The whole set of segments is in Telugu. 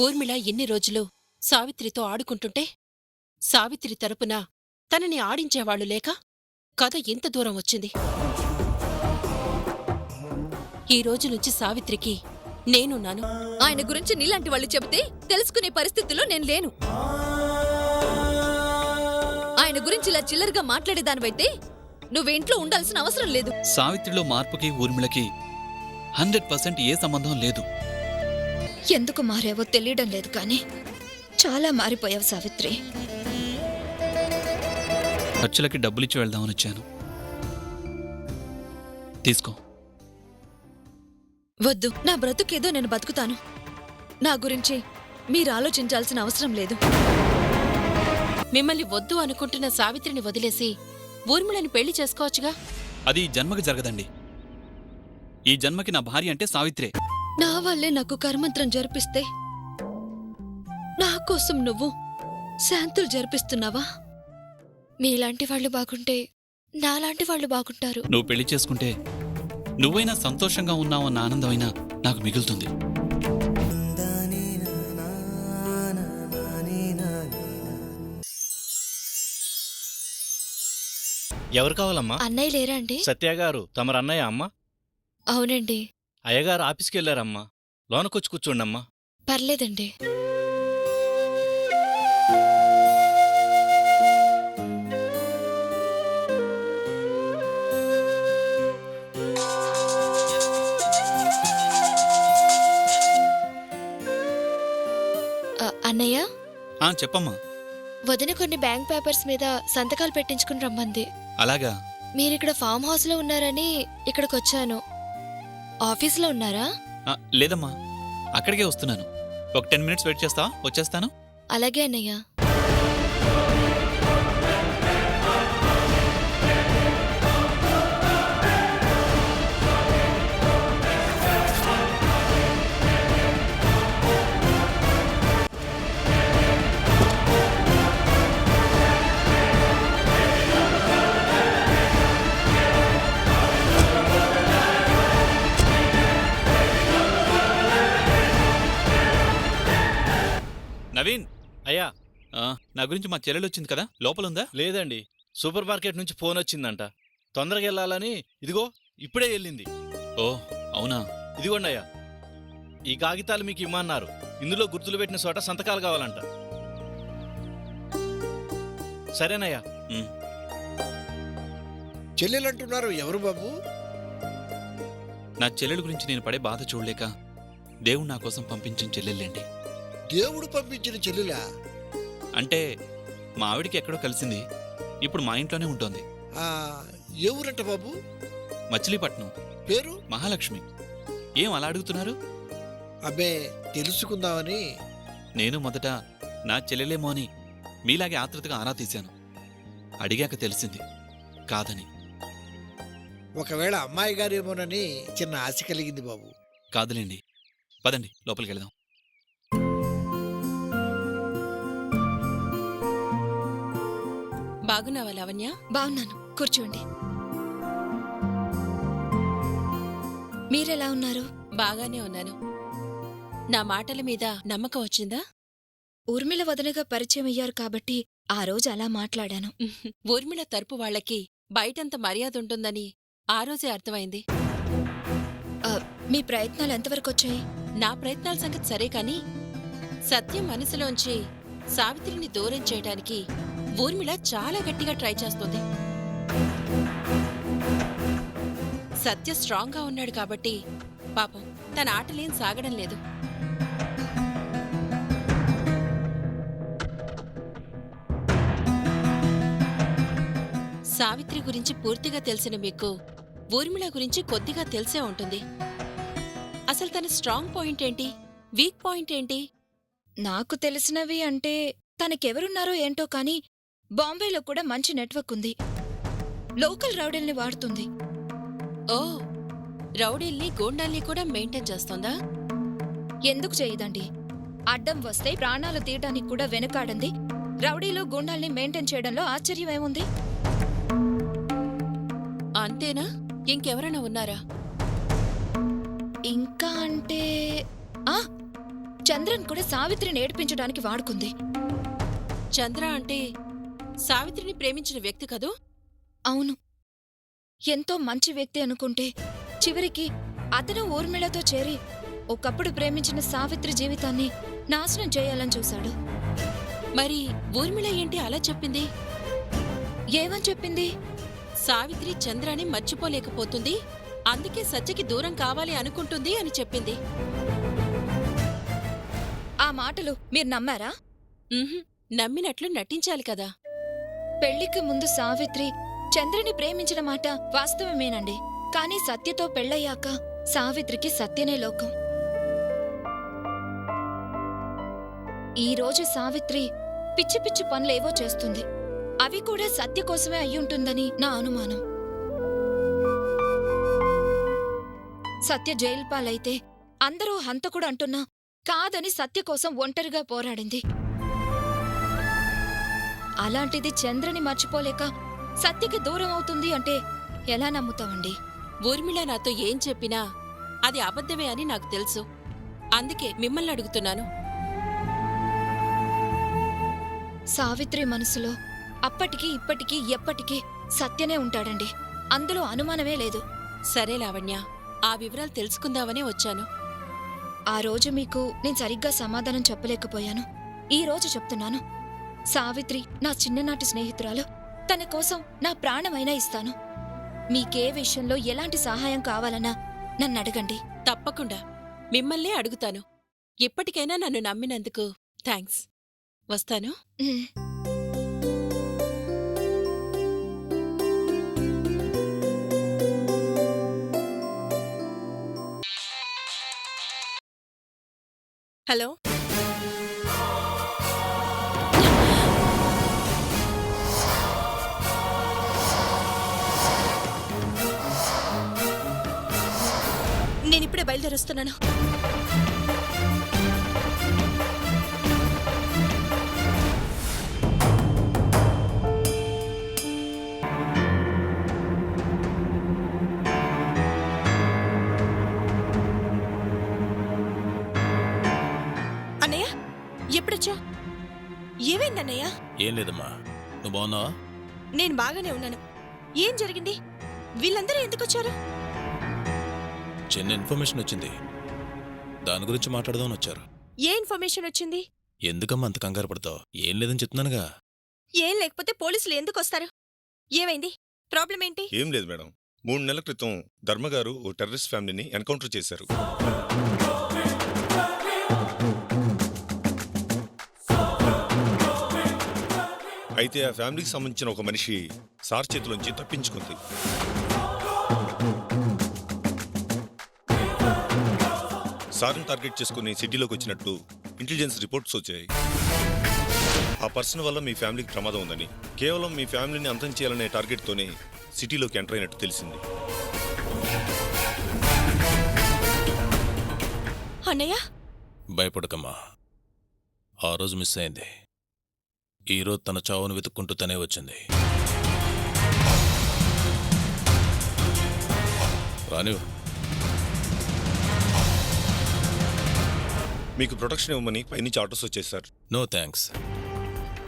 ఊర్మిళ ఎన్ని రోజులు సావిత్రితో ఆడుకుంటుంటే సావిత్రి తరపున తనని ఆడించేవాళ్లు లేక కథ ఇంత దూరం వచ్చింది. ఈ రోజు నుంచి సావిత్రికి నేనున్నాను. ఆయన గురించి నీలాంటి వాళ్ళు చెబితే తెలుసుకునే పరిస్థితిలో నేను లేను. ఆయన గురించి ఇలా చిల్లరగా మాట్లాడేదానివైతే నువ్వేంట్లో ఉండాల్సిన అవసరం లేదు. సావిత్రిలో మార్పుకి ఊర్మిళకి 100% ఏ సంబంధం లేదు. ఎందుకు మారావో తెలియడం లేదు కానీ చాలా మారిపోయావు సావిత్రి. ఖర్చులకి డబ్బులిచ్చి వెళ్దామని వచ్చాను. తీసుకో. వద్దు, నా బ్రతుకేదో నేను బతుకుతాను. నా గురించి మీరు ఆలోచించాల్సిన అవసరం లేదు. మిమ్మల్ని వద్దు అనుకుంటున్న సావిత్రిని వదిలేసి ఊర్మిళని పెళ్లి చేసుకోవచ్చుగా. అది ఈ జన్మకి జరగదండి. ఈ జన్మకి నా భార్య అంటే సావిత్రే. నా వల్లే నాకు కర్మంత్రం జరిపిస్తే నా కోసం నువ్వు శాంతులు జరిపిస్తున్నావా? మీలాంటి వాళ్ళు బాగుంటే నాలాంటి వాళ్ళు బాగుంటారు. నువ్వు పెళ్లి చేసుకుంటే నువ్వైనా సంతోషంగా ఉన్నావన్న ఆనందమైనా నాకు మిగులుతుంది. ఎవరు కావాలమ్మా? అన్నయ్య లేరా అండి? సత్యగారు తమరు అన్నయ్య అమ్మా? అవునండి. అయ్యగారు ఆఫీస్కి వెళ్ళారమ్మా. లోనకొచ్చి కూర్చోండమ్మా. పర్లేదండి. అన్నయ్య, చెప్పమ్మా. వదిన కొన్ని బ్యాంక్ పేపర్స్ మీద సంతకాలు పెట్టించుకుని రమ్మంది. అలాగా? మీరిక్కడ ఫామ్ హౌస్ లో ఉన్నారని ఇక్కడికొచ్చాను. ఆఫీస్లో ఉన్నారా? లేదమ్మా, అక్కడికే వస్తున్నాను. ఒక 10 minutes వెయిట్ చేస్తావా? వచ్చేస్తాను. అలాగే అన్నయ్య. నవీన్, అయ్యా. నా గురించి మా చెల్లెలు వచ్చింది కదా, లోపలుందా? లేదండి, సూపర్ మార్కెట్ నుంచి ఫోన్ వచ్చిందంట. తొందరగా వెళ్ళాలని ఇదిగో ఇప్పుడే వెళ్ళింది. ఓ అవునా? ఇదిగోండి అయ్యా, ఈ కాగితాలు మీకు ఇమ్మన్నారు. ఇందులో గుర్తులు పెట్టిన చోట సంతకాలు కావాలంట. సరేనయ్యా. చెల్లెలంటున్నారు, ఎవరు బాబు? నా చెల్లెలు గురించి నేను పడే బాధ చూడలేక దేవుడు నా కోసం పంపించిన చెల్లెళ్ళండి. దేవుడు పంపించిన చెల్లెలా? అంటే మా ఆవిడికి ఎక్కడో కలిసింది, ఇప్పుడు మా ఇంట్లోనే ఉంటోంది. ఎవరంట బాబు? మచిలీపట్నం. పేరు? మహాలక్ష్మి. ఏం అలా అడుగుతున్నారు? అబ్బే, తెలుసుకుందామని. నేను మొదట నా చెల్లెలేమో అని మీలాగే ఆతృతగా ఆరా తీశాను. అడిగాక తెలిసింది కాదని. ఒకవేళ అమ్మాయి గారేమోనని చిన్న ఆశ కలిగింది బాబు. కాదులేండి, పదండి లోపలికి వెళదాం. బాగున్నావా లావణ్య? బాగున్నాను, కూర్చోండి. మీరెలా ఉన్నారు? బాగానే ఉన్నాను. నా మాటల మీద నమ్మకం వచ్చిందా? ఊర్మిళ వదనగా పరిచయం అయ్యారు కాబట్టి ఆ రోజు అలా మాట్లాడాను. ఊర్మిళ తరపు వాళ్లకి బయటంత మర్యాద ఉంటుందని ఆ రోజే అర్థమైంది. మీ ప్రయత్నాలు ఎంతవరకు వచ్చాయి? నా ప్రయత్నాల సంగతి సరే కాని సత్యం మనసులోంచి సావిత్రిని దూరం చేయడానికి ఊర్మిళ చాలా గట్టిగా ట్రై చేస్తుంది. సత్య స్ట్రాంగ్ గా ఉన్నాడు కాబట్టి పాపం తన ఆటలేం సాగడం లేదు. సావిత్రి గురించి పూర్తిగా తెలిసిన మీకు ఊర్మిళ గురించి కొద్దిగా తెలిసే ఉంటుంది. అసలు తన స్ట్రాంగ్ పాయింట్ ఏంటి, వీక్ పాయింట్ ఏంటి? నాకు తెలిసినవి అంటే తనకెవరున్నారో ఏంటో కానీ బాంబేలో కూడా మంచి నెట్వర్క్ ఉంది. లోకల్ రౌడీల్ని వాడుతుంది. ఓ, రౌడీల్ని గూండాల్ని కూడా మెయింటైన్ చేస్తోందా? ఎందుకు చేయదండి? అడ్డం వస్తే ప్రాణాలు తీయడానికి కూడా వెనుకాడంది. రౌడీలో గూండాల్ని మెయింటైన్ చేయడంలో ఆశ్చర్యమేముంది? అంతేనా? ఇంకెవరైనా ఉన్నారా? ఇంకా అంటే చంద్రన్ కూడా సావిత్రిని ఏడిపించడానికి వాడుకుంది. చంద్ర అంటే సావిత్రిని ప్రేమించిన వ్యక్తి కదూ? అవును, ఎంతో మంచి వ్యక్తి అనుకుంటే చివరికి అతను ఊర్మిళతో చేరి ఒకప్పుడు ప్రేమించిన సావిత్రి జీవితాన్ని నాశనం చేయాలని చూశాడు. మరి ఊర్మిళ ఏంటి అలా చెప్పింది? ఏమని చెప్పింది? సావిత్రి చంద్రాని మర్చిపోలేకపోతుంది, అందుకే సత్యకి దూరం కావాలి అనుకుంటుంది అని చెప్పింది. ఆ మాటలు మీరు నమ్మారా? ఉహుం, నమ్మినట్లు నటించాలి కదా. పెళ్లికి ముందు సావిత్రి చంద్రుని ప్రేమించిన మాట వాస్తవమేనండి. కాని సత్యతో పెళ్లయ్యాక సావిత్రికి సత్యనే లోకం. ఈరోజు సావిత్రి పిచ్చి పిచ్చి పనులేవో చేస్తుంది. అవి కూడా సత్య కోసమే అయ్యుంటుందని నా అనుమానం. సత్య జైలు పాలైతే అందరూ హంతకుడు అంటున్నా కాదని సత్య కోసం ఒంటరిగా పోరాడింది. అలాంటిది చంద్రని మర్చిపోలేక సత్యకి దూరం అవుతుంది అంటే ఎలా నమ్ముతావండి? ఊర్మిళ నాతో ఏం చెప్పినా అది అబద్ధమే అని నాకు తెలుసు. అందుకే మిమ్మల్ని అడుగుతున్నాను. సావిత్రి మనసులో అప్పటికి ఇప్పటికీ ఎప్పటికీ సత్యనే ఉంటాడండి. అందులో అనుమానమే లేదు. సరే లావణ్య, ఆ వివరాలు తెలుసుకుందామనే వచ్చాను. ఆ రోజు మీకు నేను సరిగ్గా సమాధానం చెప్పలేకపోయాను. ఈ రోజు చెప్తున్నాను. సావిత్రి నా చిన్ననాటి స్నేహితురాలు. తన కోసం నా ప్రాణమైనా ఇస్తాను. మీకే విషయంలో ఎలాంటి సహాయం కావాలన్నా నన్ను అడగండి. తప్పకుండా మిమ్మల్నే అడుగుతాను. ఇప్పటికైనా నన్ను నమ్మినందుకు థ్యాంక్స్. వస్తాను. ఉమ్. హలో, నేనిప్పుడే బయలుదేరొస్తున్నాను. అన్నయ్య, ఎప్పుడొచ్చా? ఏమైందన్నయ్య? ఏం లేదమ్మా, నువ్వు బాగున్నావా? నేను బాగానే ఉన్నాను. ఏం జరిగింది? వీళ్ళందరూ ఎందుకొచ్చారు? చిన్న ఇన్ఫర్మేషన్ వచ్చింది, దాని గురించి మాట్లాడదామని వచ్చారు. ఏ ఇన్ఫర్మేషన్ వచ్చింది? ఎందుకమ్మా అంత కంగారు పడతావు? ఏం లేదని చెప్తున్నానుగా. ఏం లేకపోతే పోలీసులు ఎందుకొస్తారు? ఏమైంది? ప్రాబ్లం ఏంటి? ఏం లేదు మేడం, 3 నెలల క్రితం ధర్మగారు ఓ టెర్రరిస్ట్ ఫ్యామిలీని ఎన్కౌంటర్ చేశారు. అయితే ఆ ఫ్యామిలీకి సంబంధించిన ఒక మనిషి సార్ చేతిలోంచి తప్పించుకుంది. సార్ని టార్గెట్ చేసుకుని సిటీలోకి వచ్చినట్టు ఇంటెలిజెన్స్ రిపోర్ట్స్ వచ్చాయి. ఆ పర్సన్ వల్ల మీ ఫ్యామిలీకి ప్రమాదం ఉందని, కేవలం మీ ఫ్యామిలీని అంతం చేయాలనే టార్గెట్తోనే సిటీలోకి ఎంటర్ అయినట్టు తెలిసింది. అన్నయ్య, భయపడకమ్మా, ఆ రోజు మిస్ అయింది. ఈరోజు తన చావును వెతుక్కుంటూ తనే వచ్చింది. రానివ్వు. మీకు ప్రొటెక్షన్ ఇవ్వమని పైనుంచి ఆర్డర్స్ వచ్చాయి సార్. No thanks.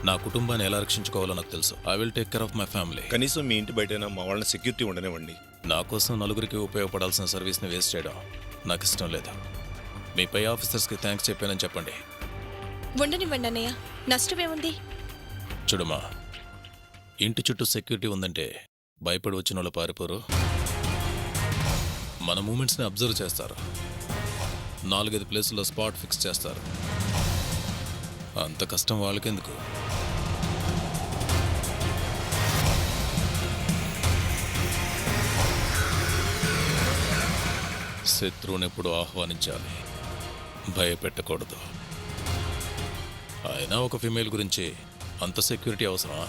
నా కుటుంబాన్ని ఎలా రక్షించుకోవాలో నాకు తెలుసు. I will take care of my family. కనీసం మీ ఇంటి బయటైనా మా వాళ్ళని సెక్యూరిటీ ఉండనివ్వండి. నా కోసం నలుగురికి ఉపయోగపడాల్సిన సర్వీస్ని వేస్ట్ చేయడం నాకు ఇష్టం లేదు. మీ పై ఆఫీసర్స్కి థ్యాంక్స్ చెప్పానని చెప్పండి. ఉండనివ్వండి అన్నయ్య, నష్టమేముంది? చూడమ్మా, ఇంటి చుట్టూ సెక్యూరిటీ ఉందంటే భయపడి వచ్చిన వాళ్ళు పారిపోరు. మన మూమెంట్స్ని అబ్జర్వ్ చేస్తారు. 4-5 ప్లేసుల్లో స్పాట్ ఫిక్స్ చేస్తారు. అంత కష్టం వాళ్ళకెందుకు? శత్రువుని ఎప్పుడు ఆహ్వానించాలి, భయపెట్టకూడదు. అయినా ఒక ఫిమేల్ గురించి అంత సెక్యూరిటీ అవసరమా?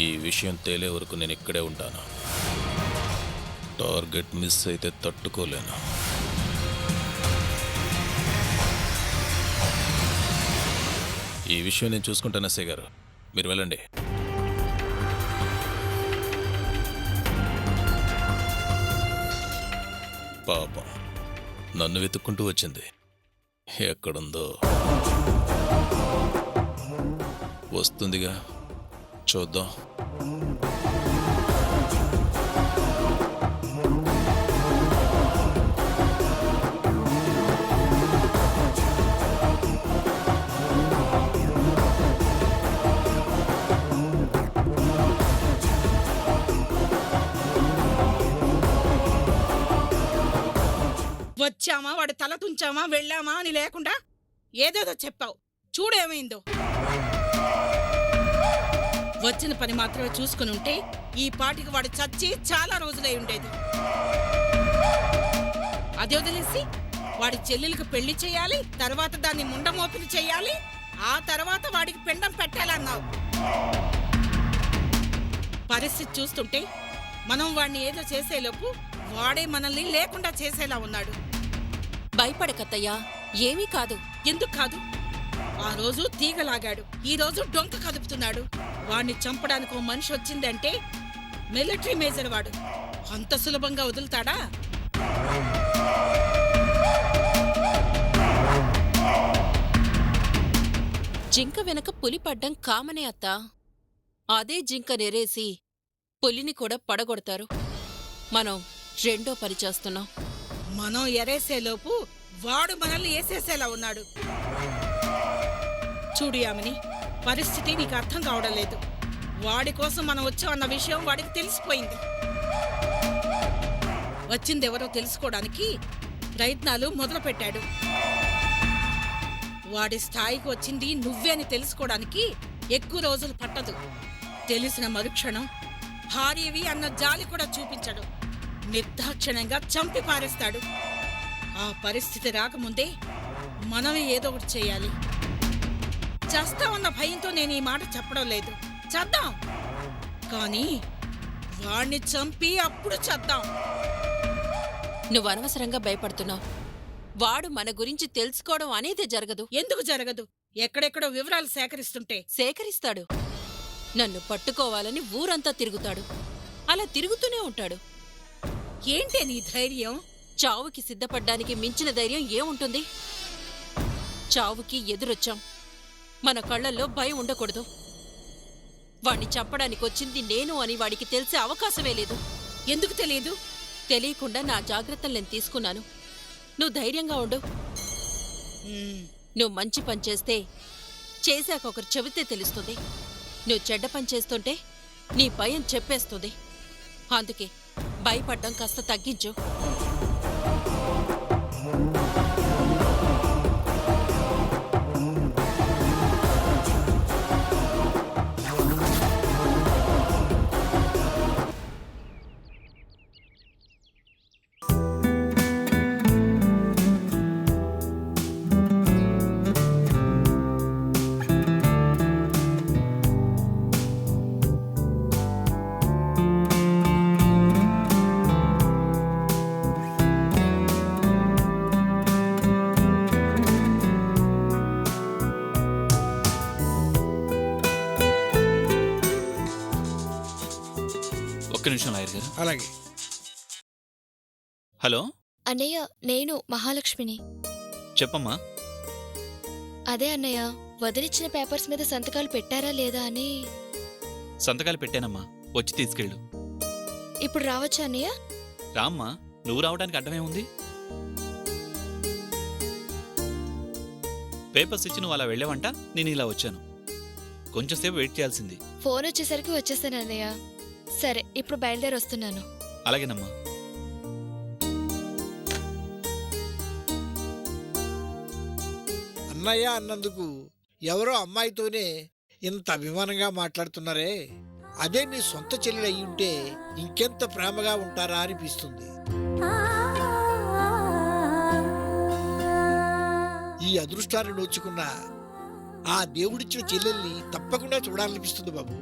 ఈ విషయం తేలే వరకు నేను ఇక్కడే ఉంటాను. టార్గెట్ మిస్ అయితే తట్టుకోలేను. ఈ విషయం నేను చూసుకుంటాను ఎస్ఐ గారు, మీరు వెళ్ళండి. పాపం నన్ను వెతుక్కుంటూ వచ్చింది. ఎక్కడుందో వస్తుందిగా, చూద్దాం. వచ్చామా వాడి తల తుంచామా వెళ్ళామా అని లేకుండా ఏదేదో చెప్పావు. చూడేమైందో. వచ్చిన పని మాత్రమే చూసుకుని ఉంటే ఈ పాటికి వాడు చచ్చి చాలా రోజులై ఉండేది. అది వదిలేసి వాడి చెల్లెలకు పెళ్లి చేయాలి, తర్వాత దాన్ని ముండమోపిని చేయాలి, ఆ తర్వాత వాడికి పిండం పెట్టాలన్నావు. పరిస్థితి చూస్తుంటే మనం వాడిని ఏదో చేసేలోపు వాడే మనల్ని లేకుండా చేసేలా ఉన్నాడు. భయపడకత్తయ్యా, ఏమీ కాదు. ఎందుకు కాదు? ఆ రోజు తీగలాగాడు, ఈ రోజు డొంక కదుపుతున్నాడు. వాణ్ణి చంపడానికి ఓ మనిషి వచ్చిందంటే మిలిటరీ మేజర్ వాడు. అంత సులభంగా వదులుతాడా? జింక వెనక పులి పడ్డం కామనే అత్తా. అదే జింక నెరేసి పులిని కూడా పడగొడతారు. మనం రెండో పని చేస్తున్నాం. మనం ఎరేసేలోపు వాడు మనల్ని వేసేసేలా ఉన్నాడు. చూడు యామిని, పరిస్థితి నీకు అర్థం కావడం లేదు. వాడి కోసం మనం వచ్చాం అన్న విషయం వాడికి తెలిసిపోయింది. వచ్చిందెవరో తెలుసుకోవడానికి ప్రయత్నాలు మొదలుపెట్టాడు. వాడి స్థాయికి వచ్చింది నువ్వే అని తెలుసుకోవడానికి ఎక్కువ రోజులు పట్టదు. తెలిసిన మరుక్షణం భార్యవి అన్న జాలి కూడా చూపించడు. నిర్దాక్షిణ్యంగా చంపి పారేస్తాడు. ఆ పరిస్థితి రాకముందే మనమే ఏదో ఒకటి చేయాలి. చేస్తామన్న భయంతో నేను ఈ మాట చెప్పడం లేదు. చేద్దాం, కానీ వాణ్ణి చంపి అప్పుడు చేద్దాం. నువ్వు అనవసరంగా భయపడుతున్నావు. వాడు మన గురించి తెలుసుకోవడం అనేది జరగదు. ఎందుకు జరగదు? ఎక్కడెక్కడో వివరాలు సేకరిస్తుంటే. సేకరిస్తాడు. నన్ను పట్టుకోవాలని ఊరంతా తిరుగుతాడు. అలా తిరుగుతూనే ఉంటాడు. ఏంటే నీ ధైర్యం? చావుకి సిద్ధపడ్డానికి మించిన ధైర్యం ఏముంటుంది? చావుకి ఎదురొచ్చాం. మన కళ్ళల్లో భయం ఉండకూడదు. వాణ్ణి చంపడానికి వచ్చింది నేను అని వాడికి తెలిసే అవకాశమే లేదు. ఎందుకు తెలియదు? తెలియకుండా నా జాగ్రత్తలు నేను తీసుకున్నాను. నువ్వు ధైర్యంగా ఉండు. ఉమ్, నువ్వు మంచి పని చేస్తే చేశాక ఒకరు చెబితే తెలుస్తుంది. నువ్వు చెడ్డ పని చేస్తుంటే నీ భయం చెప్పేస్తుంది. అందుకే భయపడ్డం కాస్త తగ్గించు. ఒక్క నిమిషం లాయర్ గారు. అలాగే. హలో, అన్నయ్య, నేను మహాలక్ష్మిని. చెప్పమ్మా. అదే అన్నయ్య, వదిలిచ్చిన పేపర్స్ మీద సంతకాలు పెట్టారా లేదా అని. సంతకాలు పెట్టానమ్మా, వచ్చి తీసుకెళ్ళు. ఇప్పుడు రావచ్చా అన్నయ్య? రామ్మా, నువ్వు రావడానికి అడ్డమేముంది? పేపర్స్ ఇచ్చి నువ్వు అలా వెళ్ళావంట, నేను ఇలా వచ్చాను. కొంచెంసేపు వెయిట్ చేయాల్సింది. ఫోన్ వచ్చేసరికి వచ్చేస్తాను అన్నయ్య. సరే, ఇప్పుడు బయలుదేరి వస్తున్నాను. అలాగేనమ్మా. అన్నయ్య అన్నందుకు ఎవరో అమ్మాయితోనే ఇంత అభిమానంగా మాట్లాడుతున్నారే, అదే మీ సొంత చెల్లెలు అయి ఉంటే ఇంకెంత ప్రేమగా ఉంటారా అనిపిస్తుంది. ఈ అదృష్టాన్ని నోచుకున్న ఆ దేవుడిచ్చిన చెల్లెల్ని తప్పకుండా చూడాలనిపిస్తుంది బాబు.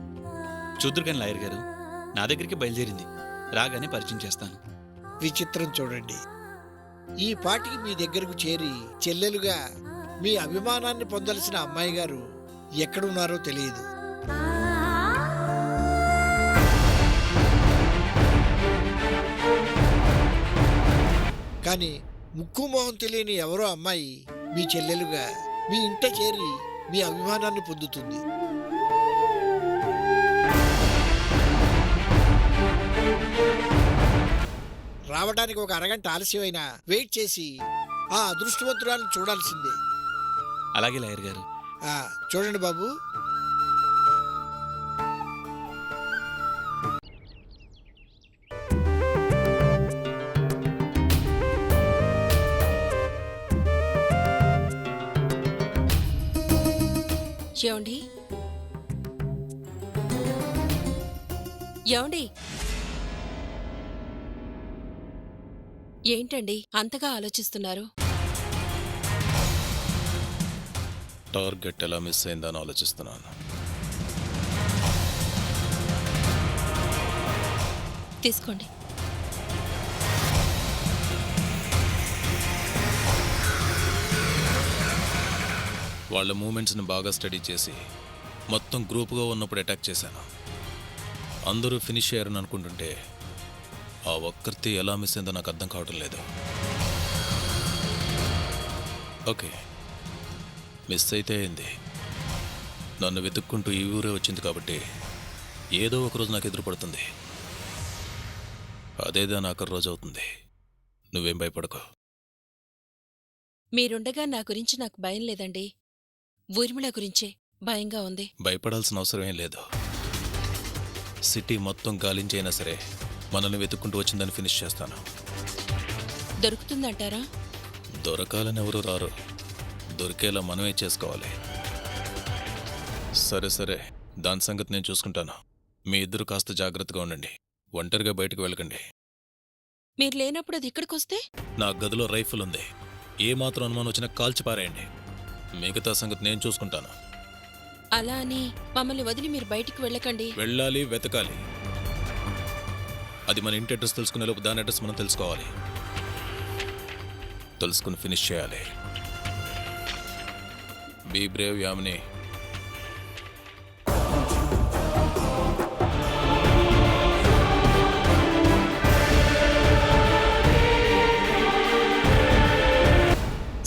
చూద్దురుగాని లాయర్ గారు, నా దగ్గరికి బయలుదేరింది. రాగానే పరిచయం చేస్తాను. విచిత్రం చూడండి, ఈ పాటికి మీ దగ్గరకు చేరి చెల్లెలుగా మీ అభిమానాన్ని పొందాల్సిన అమ్మాయి గారు ఎక్కడున్నారో తెలియదు. కానీ ముక్కు మొహం తెలియని ఎవరో అమ్మాయి మీ చెల్లెలుగా మీ ఇంట చేరి మీ అభిమానాన్ని పొందుతుంది. రావడానికి ఒక అరగంట ఆలస్యమైనా వెయిట్ చేసి ఆ అదృష్టవంతురాలను చూడాల్సిందే. అలాగే లాయర్ గారు. చూడండి బాబు, ఏమండి ఏమండి ఏంటండి అంతగా ఆలోచిస్తున్నారు? టార్గెట్ ఎలా మిస్ అయిందని ఆలోచిస్తున్నాను. తీసుకోండి. వాళ్ళ మూమెంట్స్ని బాగా స్టడీ చేసి మొత్తం గ్రూప్గా ఉన్నప్పుడు అటాక్ చేశాను. అందరూ ఫినిష్ అయ్యారని అనుకుంటుంటే ఆ ఒక్కరితే ఎలా మిస్ అయిందో నాకు అర్థం కావడం లేదు. ఓకే, మిస్ అయితే అయింది. నన్ను వెతుక్కుంటూ ఈ ఊరే వచ్చింది కాబట్టి ఏదో ఒకరోజు నాకు ఎదురుపడుతుంది. అదేదా నాకు రోజు అవుతుంది. నువ్వేం భయపడకు. మీరుండగా నా గురించి నాకు భయం లేదండి. ఊర్మిళ గురించే భయంగా ఉంది. భయపడాల్సిన అవసరం ఏం లేదు. సిటీ మొత్తం గాలించైనా సరే మనల్ని వెతుక్కుంటూ వచ్చిందని ఫినిష్ చేస్తాను. దొరుకుతుందంటారా? దొరకాలని ఎవరు రారు, దొరికేలా మనమే చేసుకోవాలి. సరే సరే, దాని సంగతి నేను చూసుకుంటాను. మీ ఇద్దరు కాస్త జాగ్రత్తగా ఉండండి. ఒంటరిగా బయటకు వెళ్ళకండి. మీరు లేనప్పుడు అది ఇక్కడికొస్తే? నా గదిలో రైఫిల్ ఉంది. ఏమాత్రం అనుమానం వచ్చినా కాల్చి పారేయండి. మిగతా సంగతి నేను చూసుకుంటాను. అలా అని మమ్మల్ని వదిలి మీరు బయటికి వెళ్ళకండి. వెళ్ళాలి, వెతకాలి. అది మన ఇంటి అడ్రస్ తెలుసుకునే లోపు దాని అడ్రస్ మనం తెలుసుకోవాలి. తెలుసుకుని ఫినిష్ చేయాలి. Be brave Yamini.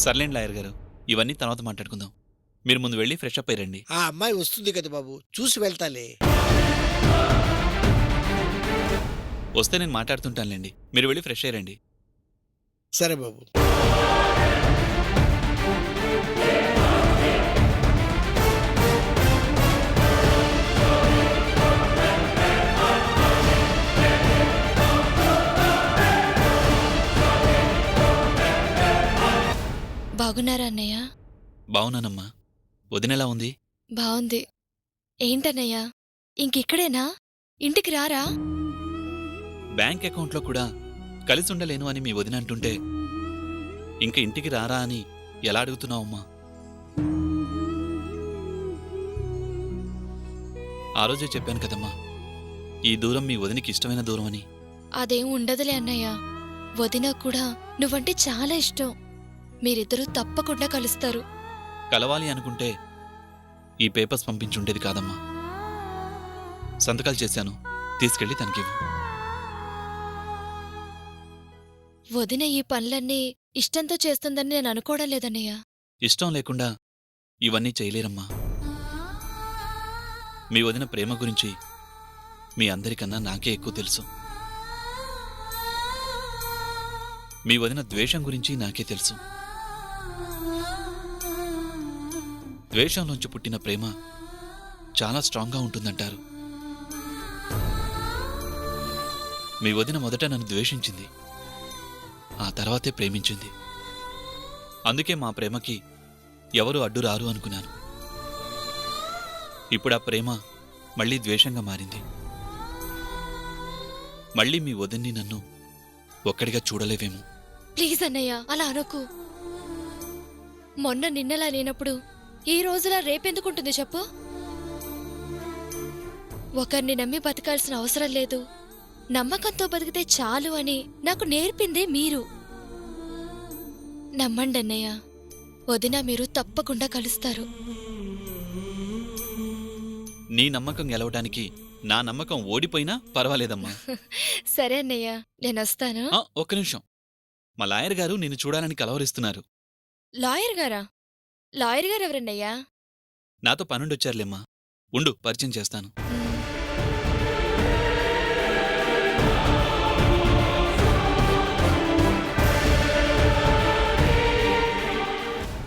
సర్లేండి లాయర్ గారు, ఇవన్నీ తర్వాత మాట్లాడుకుందాం. మీరు ముందు వెళ్ళి ఫ్రెష్ అప్ అయ్యండి. ఆ అమ్మాయి వస్తుంది కదా బాబు, చూసి వెళ్తాలే. వస్తే నేను మాట్లాడుతుంటానులేండి. మీరు వెళ్ళి ఫ్రెష్ అయ్యండి. సరే బాబు. బాగున్నారా అన్నయ్య? బావున్నానమ్మా. వదినెలా ఉంది? బావుంది. ఏంటన్నయ్య, ఇంకిక్కడేనా? ఇంటికి రారా? బ్యాంక్ అకౌంట్లో కూడా కలిసి ఉండలేను అని మీ వదిన అంటుంటే ఇంక ఇంటికి రారా అని ఎలా అడుగుతున్నావమ్మా? ఆ రోజే చెప్పాను కదమ్మా, ఈ దూరం మీ వదినికి ఇష్టమైన దూరం అని. అదేం ఉండదులే అన్నయ్య. వదిన కూడా నువ్వంటే చాలా ఇష్టం. మీరిద్దరూ తప్పకుండా కలుస్తారు. కలవాలి అనుకుంటే ఈ పేపర్స్ పంపించుండేది కాదమ్మా. సంతకాలు చేశాను, తీసుకెళ్ళి తనకివ్వు. వదిన ఈ పనులన్నీ ఇష్టంతో చేస్తుందని నేను అనుకోవడం లేదన్నయ్య. ఇష్టం లేకుండా ఇవన్నీ చేయలేరమ్మా. మీ వదిన ప్రేమ గురించి మీ అందరికన్నా నాకే ఎక్కువ తెలుసు. మీ వదిన ద్వేషం గురించి నాకే తెలుసు. ద్వేషంలోంచి పుట్టిన ప్రేమ చాలా స్ట్రాంగ్గా ఉంటుందంటారు. మీ వదిన మొదట నన్ను ద్వేషించింది, ఆ తర్వాతే ప్రేమించింది. అందుకే మా ప్రేమకి ఎవరు అడ్డు రారు అనుకున్నాను. ఇప్పుడు ఆ ప్రేమ మళ్ళీ ద్వేషంగా మారింది. మళ్ళీ మీ వదిన్ని నన్ను ఒక్కడిగా చూడలేవేమో. ప్లీజ్ అన్నయ్య, అలా అనకు. మొన్న నిన్నలా లేనప్పుడు ఈ రోజులా రేపెందుకుంటుంది చెప్పు? ఒకరిని నమ్మి బతకాల్సిన అవసరం లేదు, నమ్మకంతో బతికితే చాలు అని నాకు నేర్పిందే మీరు. నమ్మండి అన్నయ్య, వదిన మీరు తప్పకుండా కలుస్తారు. నీ నమ్మకం గెలవడానికి నా నమ్మకం ఓడిపోయినా పర్వాలేదమ్మా. సరే అన్నయ్య, నేనొస్తాను. ఒక్క నిమిషం. మా లాయర్ గారు నిన్ను చూడాలని కలవరిస్తున్నారు. లాయర్ గారా? లాయర్ గారు ఎవరన్నయ్యా? నాతో పనుండొచ్చారులేమ్మా. ఉండు, పరిచయం చేస్తాను.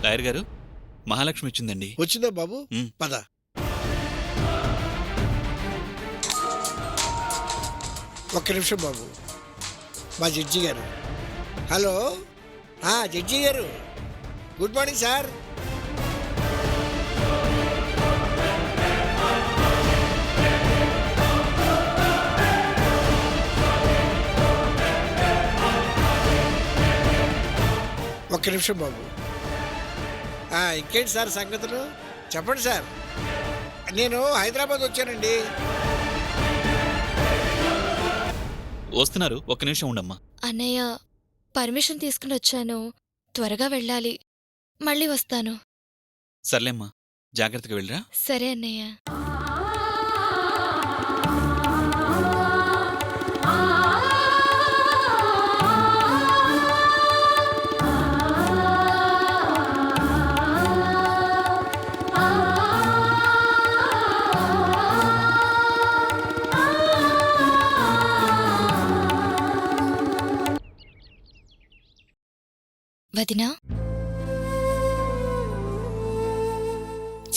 లాయర్ గారు, మహాలక్ష్మి వచ్చిందండి. వచ్చిందా బాబు? ఉమ్. పద. ఒక్క నిమిషం బాబు. మా జడ్జి గారు. హలో, జడ్జి గారు, గుడ్ మార్నింగ్ సార్. ఒక్క నిమిషం బాబు. ఇంకేంటి సార్ సంగతులు? చెప్పండి సార్. నేను హైదరాబాద్ వచ్చానండి. వస్తున్నారు, ఒక్క నిమిషం ఉండమ్మా. అన్నయ్య, పర్మిషన్ తీసుకుని వచ్చాను. త్వరగా వెళ్ళాలి. మళ్ళీ వస్తాను. సర్లేమ్మా, జాగ్రత్తగా వెళ్ళరా. సరే అన్నయ్య. వదినా,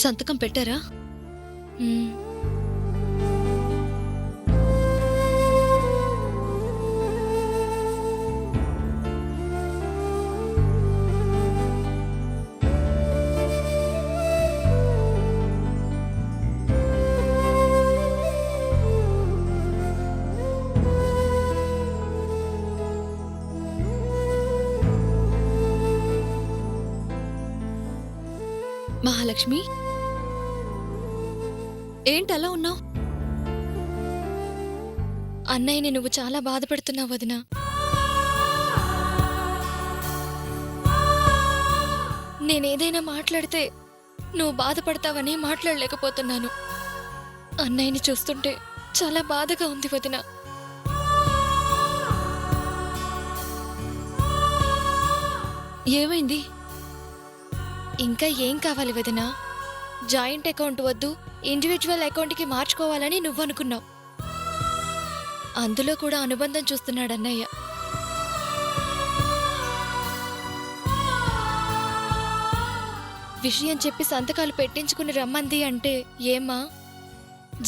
సంతకం పెట్టారా? మ్మ్. మహాలక్ష్మి, ఏంటలా ఉన్నావు? అన్నయ్యని నువ్వు చాలా బాధపడుతున్నావు వదినా. నేనేదైనా మాట్లాడితే నువ్వు బాధపడతావని మాట్లాడలేకపోతున్నాను. అన్నయ్యని చూస్తుంటే చాలా బాధగా ఉంది వదినా. ఏమైంది? ఇంకా ఏం కావాలి వదినా? జాయింట్ అకౌంట్ వద్దు, ఇండివిజువల్ అకౌంట్కి మార్చుకోవాలని నువ్వనుకున్నావు. అందులో కూడా అనుబంధం చూస్తున్నాడు అన్నయ్య. విషయం చెప్పి సంతకాలు పెట్టించుకుని రమ్మంది అంటే ఏమ్మా?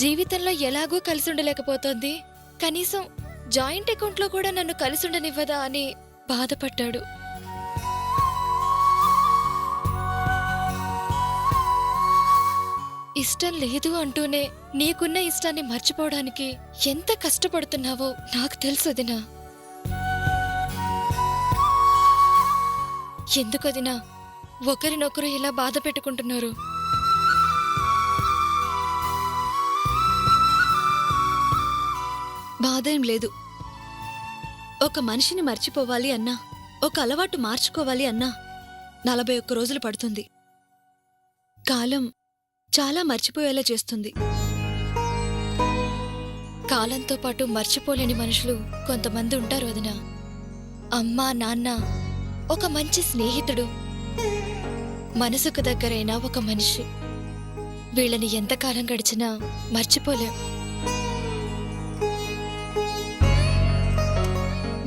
జీవితంలో ఎలాగూ కలిసి ఉండలేకపోతోంది, కనీసం జాయింట్ అకౌంట్లో కూడా నన్ను కలిసి ఉండనివ్వదా అని బాధపడ్డాడు. ఇష్టం లేదు అంటూనే నీకున్న ఇష్టాన్ని మర్చిపోవడానికి ఎంత కష్టపడుతున్నావో నాకు తెలుసదినా. ఎందుకదినా ఒకరినొకరు ఇలా బాధ పెట్టుకుంటున్నారు? బాధేం లేదు. ఒక మనిషిని మర్చిపోవాలి అన్నా, ఒక అలవాటు మార్చుకోవాలి అన్నా 41 రోజులు పడుతుంది. కాలం చాలా మర్చిపోయేలా చేస్తుంది. కాలంతో పాటు మర్చిపోలేని మనుషులు కొంతమంది ఉంటారు వదినా. అమ్మా, నాన్న, ఒక మంచి స్నేహితుడు, మనసుకు దగ్గరైన ఒక మనిషి. వీళ్ళని ఎంతకాలం గడిచినా మర్చిపోలేం.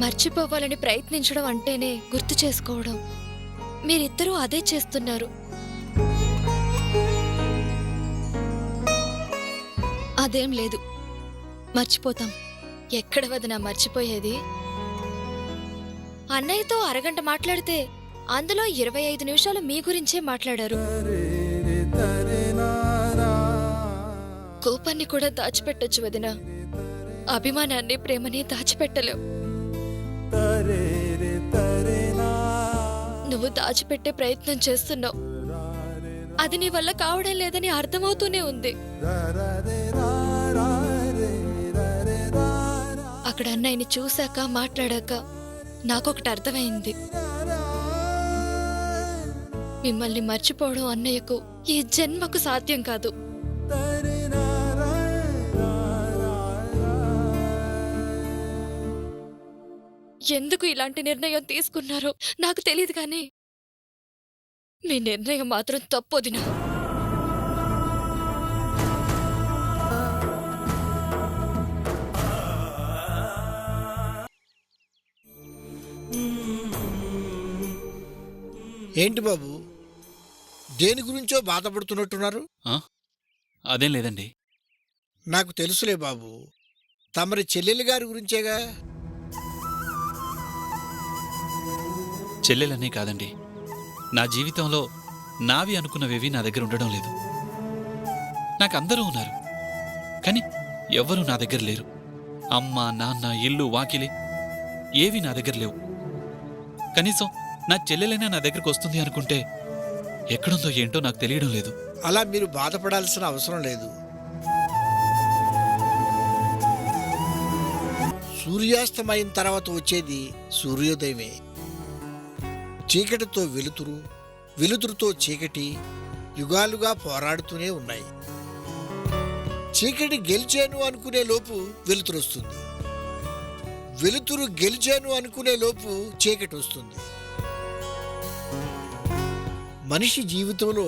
మర్చిపోవాలని ప్రయత్నించడం అంటేనే గుర్తు చేసుకోవడం. మీరిద్దరూ అదే చేస్తున్నారు. అదేం లేదు, మర్చిపోతాం. ఎక్కడ వదినా మర్చిపోయేది? అన్నయ్యతో అరగంట మాట్లాడితే అందులో 25 నిమిషాలు మీ గురించే మాట్లాడారు. కోపాన్ని కూడా దాచిపెట్టొచ్చు వదినా, అభిమానాన్ని, ప్రేమని దాచిపెట్టలేవు. నువ్వు దాచిపెట్టే ప్రయత్నం చేస్తున్నావు. అది నీ వల్ల కావడం లేదని అర్థమవుతూనే ఉంది. అక్కడ అన్నయ్యని చూశాక, మాట్లాడాక నాకొకటి అర్థమైంది. మిమ్మల్ని మర్చిపోవడం అన్నయ్యకు ఈ జన్మకు సాధ్యం కాదు. ఎందుకు ఇలాంటి నిర్ణయం తీసుకున్నారో నాకు తెలియదు కానీ మీ నిర్ణయం మాత్రం తప్పొదినా. ఏంటి బాబు, దేని గురించో బాధపడుతున్నట్టున్నారు? అదేం లేదండి. నాకు తెలుసులే బాబు, తమరి చెల్లెలు గారి గురించేగా. చెల్లెలనే కాదండి, నా జీవితంలో నావి అనుకున్నవేవి నా దగ్గర ఉండడం లేదు. నాకు అందరూ ఉన్నారు, కానీ ఎవ్వరూ నా దగ్గర లేరు. అమ్మ, నాన్న, ఇల్లు, వాకిలి ఏవి నా దగ్గర లేవు. కనీసం నా చెల్లెలైనా నా దగ్గరకు వస్తుంది అనుకుంటే ఎక్కడుందో ఏంటో నాకు తెలియడం లేదు. అలా మీరు బాధపడాల్సిన అవసరం లేదు. సూర్యాస్తమైన తర్వాత వచ్చేది సూర్యోదయమే. చీకటితో వెలుతురు, వెలుతురుతో చీకటి యుగాలుగా పోరాడుతూనే ఉన్నాయి. చీకటి గెలిచాను అనుకునే లోపు వెలుతురు వస్తుంది, వెలుతురు గెలిచాను అనుకునే లోపు చీకటి వస్తుంది. మనిషి జీవితంలో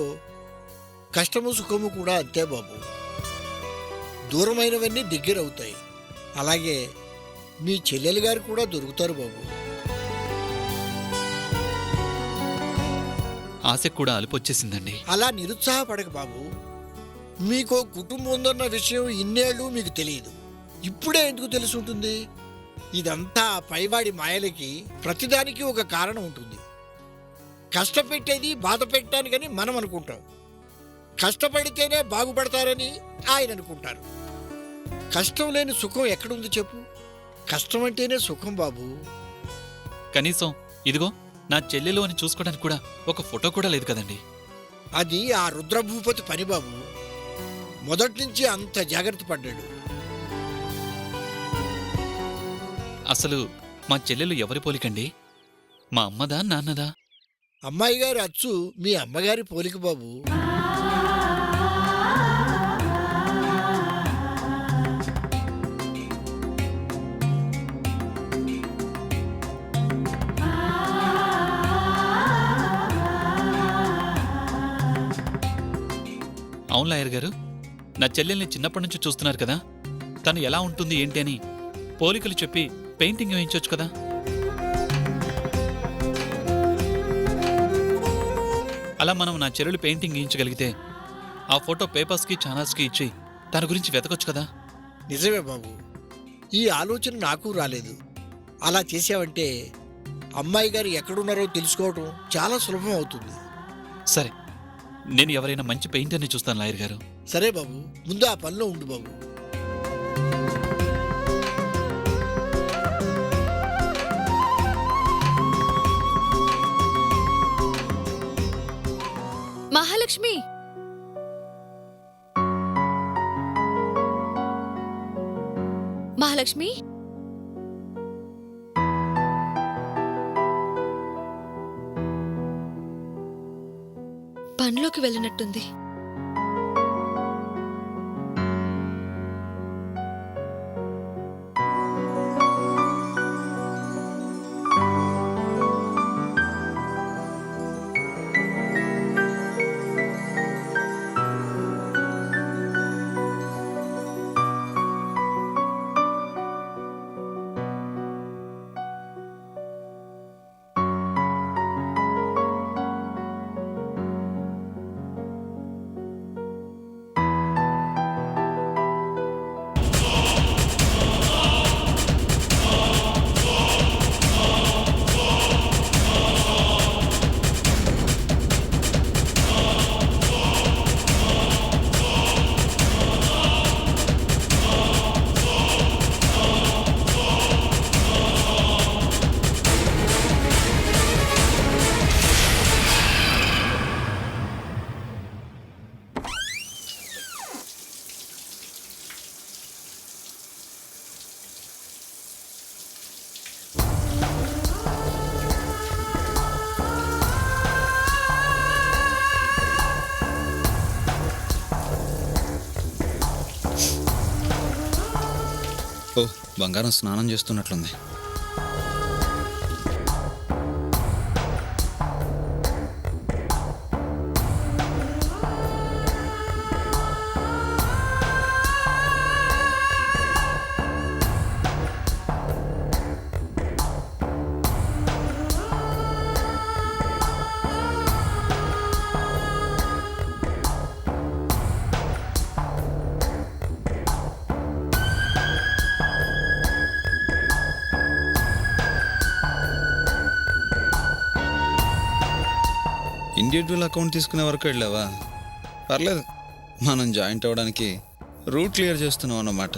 కష్టము సుఖము కూడా అంతే బాబు. దూరమైనవన్నీ దగ్గరవుతాయి. అలాగే మీ చెల్లెలు గారు కూడా దొరుకుతారు బాబు. ఆశకు కూడా అలుపొచ్చేసిందండి. అలా నిరుత్సాహపడక బాబు. మీకో కుటుంబం ఉందన్న విషయం ఇన్నేళ్ళు మీకు తెలియదు, ఇప్పుడే ఎందుకు తెలుసుంటుంది? ఇదంతా పైవాడి మాయలకి ప్రతిదానికి ఒక కారణం ఉంటుంది. కష్టపెట్టేది బాధ పెట్టడానికని మనం అనుకుంటాం, కష్టపడితేనే బాగుపడతారని ఆయన అనుకుంటారు. కష్టం లేని సుఖం ఎక్కడుంది చెప్పు? కష్టం అంటేనే సుఖం బాబు. కనీసం ఇదిగో నా చెల్లెలు అని చూసుకోవడానికి కూడా ఒక ఫోటో కూడా లేదు కదండి. అది ఆ రుద్రభూపతి పని బాబు. మొదటి నుంచి అంత జాగ్రత్త పడ్డాడు. అసలు మా చెల్లెలు ఎవరి పోలికండి? మా అమ్మదా, నాన్నదా? అమ్మాయి గారి అచ్చు మీ అమ్మగారి పోలిక బాబు. అవును లాయర్ గారు, నా చెల్లెల్ని చిన్నప్పటి నుంచి చూస్తున్నారు కదా, తను ఎలా ఉంటుంది ఏంటి అని పోలికలు చెప్పి పెయింటింగ్ వేయించవచ్చు కదా. అలా మనం నా చెల్లెలు పెయింటింగ్ వేయించగలిగితే ఆ ఫోటో పేపర్స్కి, ఛానల్స్కి ఇచ్చి తన గురించి వెతకొచ్చు కదా. నిజమే బాబు, ఈ ఆలోచన నాకు రాలేదు. అలా చేసావంటే అమ్మాయి గారు ఎక్కడున్నారో తెలుసుకోవటం చాలా సులభం అవుతుంది. సరే, నేను ఎవరైనా మంచి పెయింటర్ని చూస్తాను లాయర్ గారు. సరే బాబు, ముందు ఆ పనిలో ఉండు బాబు. మహాలక్ష్మి, మహాలక్ష్మి, పనిలోకి వెళ్ళినట్టుంది. ఓ, బంగారం స్నానం చేస్తున్నట్లుంది. ఇండివిజువల్ అకౌంట్ తీసుకునే వరకు వెళ్ళావా? పర్లేదు, మనం జాయింట్ అవ్వడానికి రూట్ క్లియర్ చేస్తున్నాం అన్నమాట.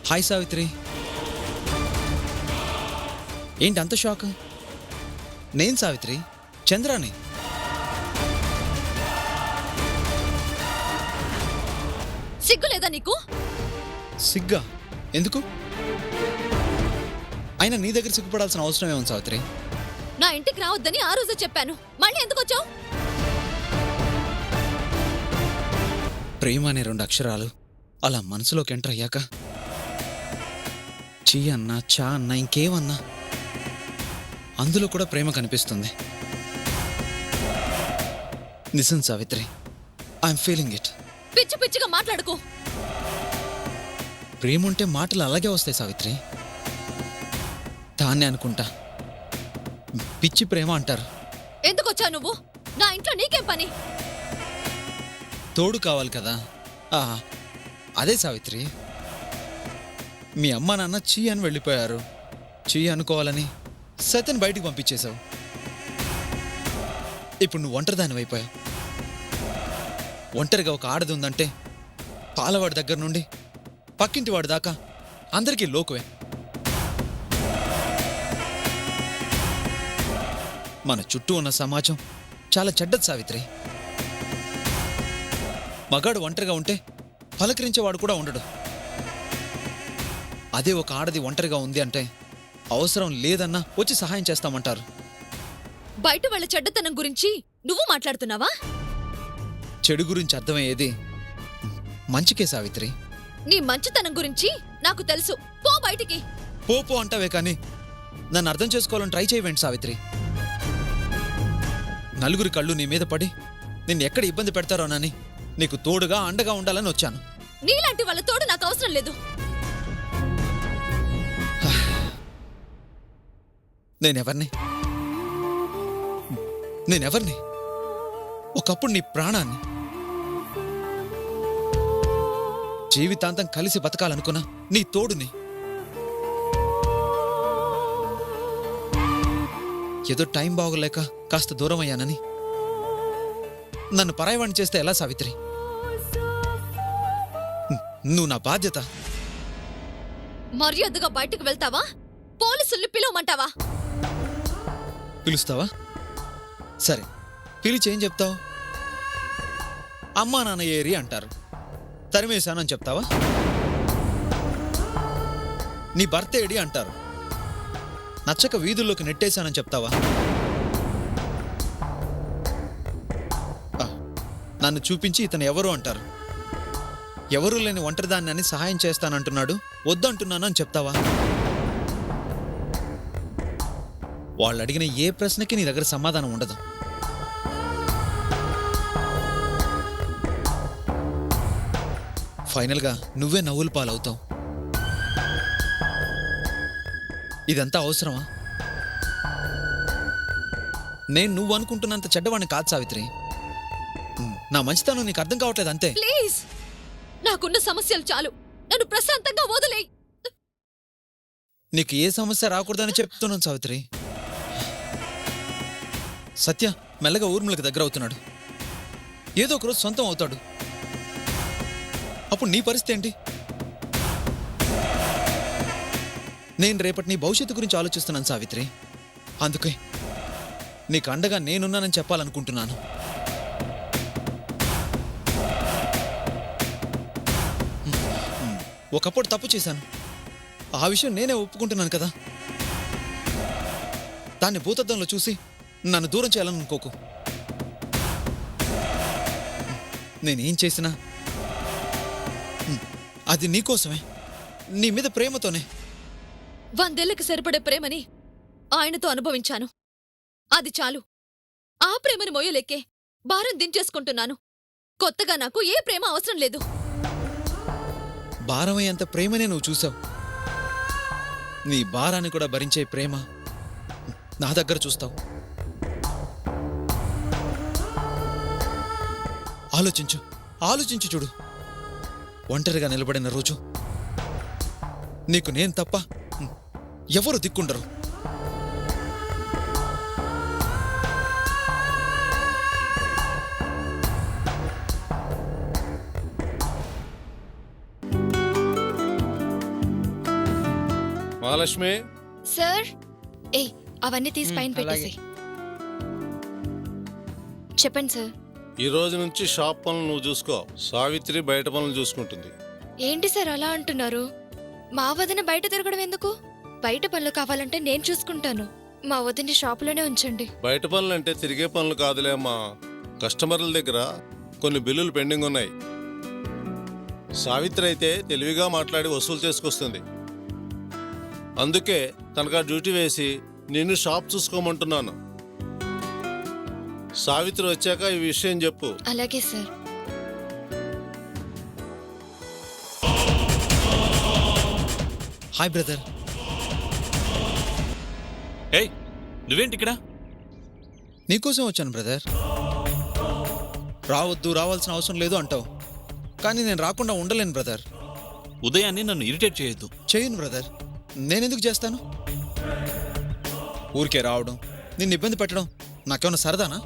హాయ్ సావిత్రి, ఏంటి అంత షాక్? నేను సావిత్రి, చంద్రాని. సిగ్గు లేదా నీకు? సిగ్గా? ఎందుకు? అయినా నీ దగ్గర సిగ్గుపడాల్సిన అవసరం ఏముంది సావిత్రి? నా ఇంటికి రావద్దని ఆ రోజే చెప్పాను, మళ్ళీ ఎందుకు వచ్చావు? ప్రేమ అనే 2 అక్షరాలు అలా మనసులోకి ఎంటర్ అయ్యాక చీ అన్నా, చా అన్నా, ఇంకేమన్నా అందులో కూడా ప్రేమ కనిపిస్తుంది. నిజం సావిత్రి, ఐఎమ్ ఫీలింగ్ ఇట్. పిచ్చి పిచ్చిగా మాట్లాడుకో. ప్రేమ ఉంటే మాటలు అలాగే వస్తాయి సావిత్రి. దాన్నే అనుకుంటా పిచ్చి ప్రేమ అంటారు. ఎందుకు వచ్చావు నువ్వు? నా ఇంట్లో నీకేం పని? తోడు కావాలి కదా. అదే సావిత్రి, మీ అమ్మ నాన్న చీ అని వెళ్ళిపోయారు. చీ అనుకోవాలని సత్యని బయటికి పంపించేశావు. ఇప్పుడు నువ్వు ఒంటరిదాని అయిపోయావు. ఒంటరిగా ఒక ఆడది ఉందంటే పాలవాడి దగ్గర నుండి పక్కింటి వాడి దాకా అందరికీ లోకువే. మన చుట్టూ ఉన్న సమాజం చాలా చెడ్డది సావిత్రి. మగాడు ఒంటరిగా ఉంటే పలకరించేవాడు కూడా ఉండడు. అదే ఒక ఆడది ఒంటరిగా ఉంది అంటే అవసరం లేదన్నా వచ్చి సహాయం చేస్తామంటారు. బయట వాళ్ళ చెడ్డతనం గురించి నువ్వు మాట్లాడుతున్నావా? చెడు గురించి అర్థమయ్యేది మంచికే సావిత్రి. నీ మంచితనం గురించి నాకు తెలుసు. పో బయటికి. పో అంటావే కానీ నన్ను అర్థం చేసుకోవాలని ట్రై చేయవేంటి సావిత్రి? నలుగురి కళ్ళు నీ మీద పడి నిన్ను ఎక్కడ ఇబ్బంది పెడతారోనని నీకు తోడుగా అండగా ఉండాలని వచ్చాను. నీలాంటి వాళ్ళ తోడు నాకు అవసరం లేదు. నేనెవర్ని? ఒకప్పుడు నీ ప్రాణాన్ని. జీవితాంతం కలిసి బతకాలనుకున్నా నీ తోడుని. ఏదో టైం బాగోలేక కాస్త దూరం అయ్యానని నన్ను పరాయవాణి చేస్తే ఎలా సావిత్రి? నువ్వు నా బాధ్యత. మర్యాదగా బయటకు వెళ్తావా? పోలీసుల్ని పిలవమంటావా? పిలుస్తావా? సరే, పిలిచి ఏం చెప్తావు? అమ్మా నాన్న ఏరి అంటారు, తరిమేశానని చెప్తావా? నీ భర్త ఏడి అంటారు, నచ్చక వీధుల్లోకి నెట్టేశానని చెప్తావా? నన్ను చూపించి ఇతను ఎవరు అంటారు, ఎవరూ లేని ఒంటరిదాన్ని అని సహాయం చేస్తానంటున్నాడు, వద్దంటున్నాను అని చెప్తావా? వాళ్ళు అడిగిన ఏ ప్రశ్నకి నీ దగ్గర సమాధానం ఉండదు. ఫైనల్గా నువ్వే నవ్వుల పాలవుతావు. ఇదంతా అవసరమా? నేను నువ్వు అనుకుంటున్నంత చెడ్డవాడిని కాదు సావిత్రి. నా మంచితనం నీకు అర్థం కావట్లేదు అంతే. ప్లీజ్, నాకున్న సమస్యలు చాలు, నన్ను ప్రశాంతంగా వదిలేయ్. నీకు ఏ సమస్య రాకూడదని చెప్తున్నాను సావిత్రి. సత్య మెల్లగా ఊర్మిళకి దగ్గర అవుతున్నాడు. ఏదో ఒకరోజు సొంతం అవుతాడు. అప్పుడు నీ పరిస్థితి ఏంటి? నేను రేపటి నీ భవిష్యత్తు గురించి ఆలోచిస్తున్నాను సావిత్రి. అందుకే నీకు అండగా నేనున్నానని చెప్పాలనుకుంటున్నాను. ఒకప్పుడు తప్పు చేశాను, ఆ విషయం నేనే ఒప్పుకుంటున్నాను కదా. దాన్ని భూతద్దంలో చూసి నన్ను దూరం చేయాలని అనుకోకు. నేనేం చేసినా అది నీకోసమే, నీ మీద ప్రేమతోనే. 100 ఏళ్లకి సరిపడే ప్రేమని ఆయనతో అనుభవించాను. అది చాలు. ఆ ప్రేమని మోయలేకే భారం దించేసుకుంటున్నాను. కొత్తగా నాకు ఏ ప్రేమ అవసరం లేదు. భారమయ్యేంత ప్రేమనే నువ్వు చూసావు. నీ భారాన్ని కూడా భరించే ప్రేమ నా దగ్గర చూస్తావు. ఆలోచించు చూడు. ఒంటరిగా నిలబడిన రోజు నీకు నేను తప్ప ఎవరు దిక్కుండరు. మహాలక్ష్మి, సార్ ఏ అవన్నీ తీసి పైన పెట్టేసి. చెప్పండి సార్. ఈ రోజు నుంచి షాప్ పనులు నువ్వు చూసుకో. సావిత్రి బయట పనులు చూసుకుంటుంది. ఏంటి సార్ అలా అంటున్నారు? మా వదిన బయట తిరగడం ఎందుకు? బయట పనులు కావాలంటే నేను చూసుకుంటాను. మా వదిన షాపులోనే ఉంచండి. బయట పనులు అంటే తిరిగే పనులు కాదులే అమ్మా. కస్టమర్ల దగ్గర కొన్ని బిల్లులు పెండింగ్ ఉన్నాయి. సావిత్రి అయితే తెలివిగా మాట్లాడి వసూలు చేసుకొస్తుంది. అందుకే తనకా డ్యూటీ వేసి నిన్ను షాప్ చూసుకోమంటున్నాను. సావిత్రి వచ్చాక ఈ విషయం చెప్పు. అలాగే సార్. Hi brother. ఏయ్, నువ్వేంటి ఇక్కడ? నీకోసం వచ్చాను బ్రదర్. రావాల్సిన అవసరం లేదు అంటావు, కానీ నేను రాకుండా ఉండలేను బ్రదర్. ఉదయాన్నే నన్ను ఇరిటేట్ చేయొద్దు. చేయను బ్రదర్. నేనెందుకు చేస్తాను? ఊరికే రావడం, నిన్ను ఇబ్బంది పెట్టడం నాకేమన్నా సరదానా?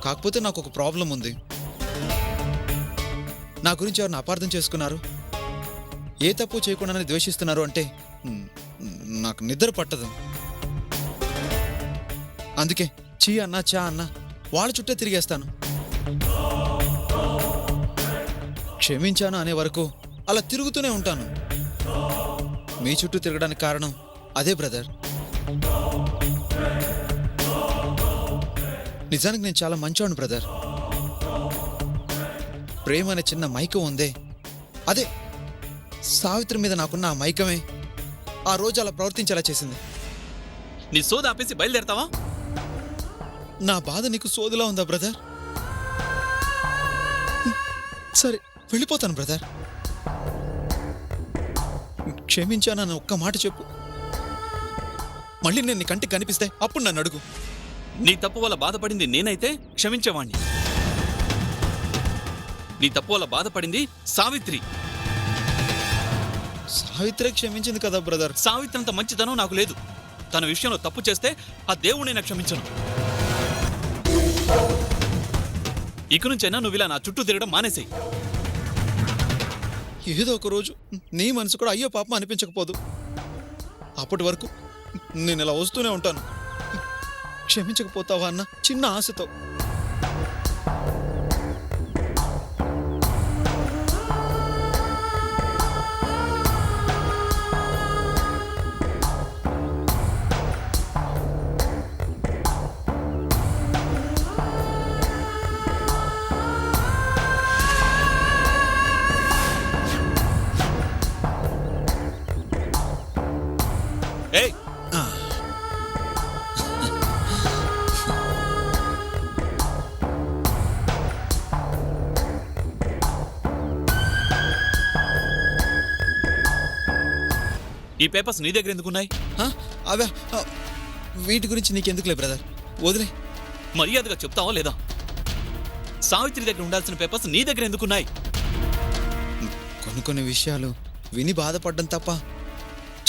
కాకపోతే నాకు ఒక ప్రాబ్లం ఉంది. నా గురించి ఎవరిని అపార్థం చేసుకున్నారు, ఏ తప్పు చేయకుండానే ద్వేషిస్తున్నారు అంటే నాకు నిద్ర పట్టదు. అందుకే చీ అన్నా చా అన్నా వాళ్ళ చుట్టే తిరిగేస్తాను. క్షమించాను అనే వరకు అలా తిరుగుతూనే ఉంటాను. మీ చుట్టూ తిరగడానికి కారణం అదే బ్రదర్. నిజానికి నేను చాలా మంచివాడిని బ్రదర్. ప్రేమ అనే చిన్న మైకం ఉందే, అదే సావిత్రి మీద నాకున్న ఆ మైకమే ఆ రోజు అలా ప్రవర్తించేలా చేసింది. నీ సోద ఆపేసి బయలుదేరతావా? నా బాధ నీకు సోదిలా ఉందా బ్రదర్? సరే వెళ్ళిపోతాను బ్రదర్. క్షమించానన్న ఒక్క మాట చెప్పు. మళ్ళీ నేను నీ కంటికి కనిపిస్తే అప్పుడు నన్ను అడుగు. నీ తప్పు వల్ల బాధపడింది నేనైతే క్షమించేవాణ్ణి. నీ తప్పు వల్ల బాధపడింది సావిత్రి. సావిత్రి క్షమించింది కదా బ్రదర్. సావిత్రి అంత మంచితనం నాకు లేదు. తన విషయంలో తప్పు చేస్తే ఆ దేవుడినైనా క్షమించను. ఇక నుంచైనా నువ్వు ఇలా నా చుట్టూ తిరగడం మానేసేయి. ఏదో ఒక రోజు నీ మనసు కూడా అయ్యో పాపం అనిపించకపోదు. అప్పటి వరకు నేను ఇలా వస్తూనే ఉంటాను. క్షమించకపోతావా అన్న చిన్న ఆశతో. ఏయ్, ఈ పేపర్స్ నీ దగ్గర ఎందుకున్నాయి? అవే వీటి గురించి నీకెందుకులే బ్రదర్, వదిలే. మర్యాదగా చెప్తావా లేదా? సావిత్రి దగ్గర ఉండాల్సిన పేపర్స్ నీ దగ్గర ఎందుకున్నాయి? కొన్ని విషయాలు విని బాధపడ్డం తప్ప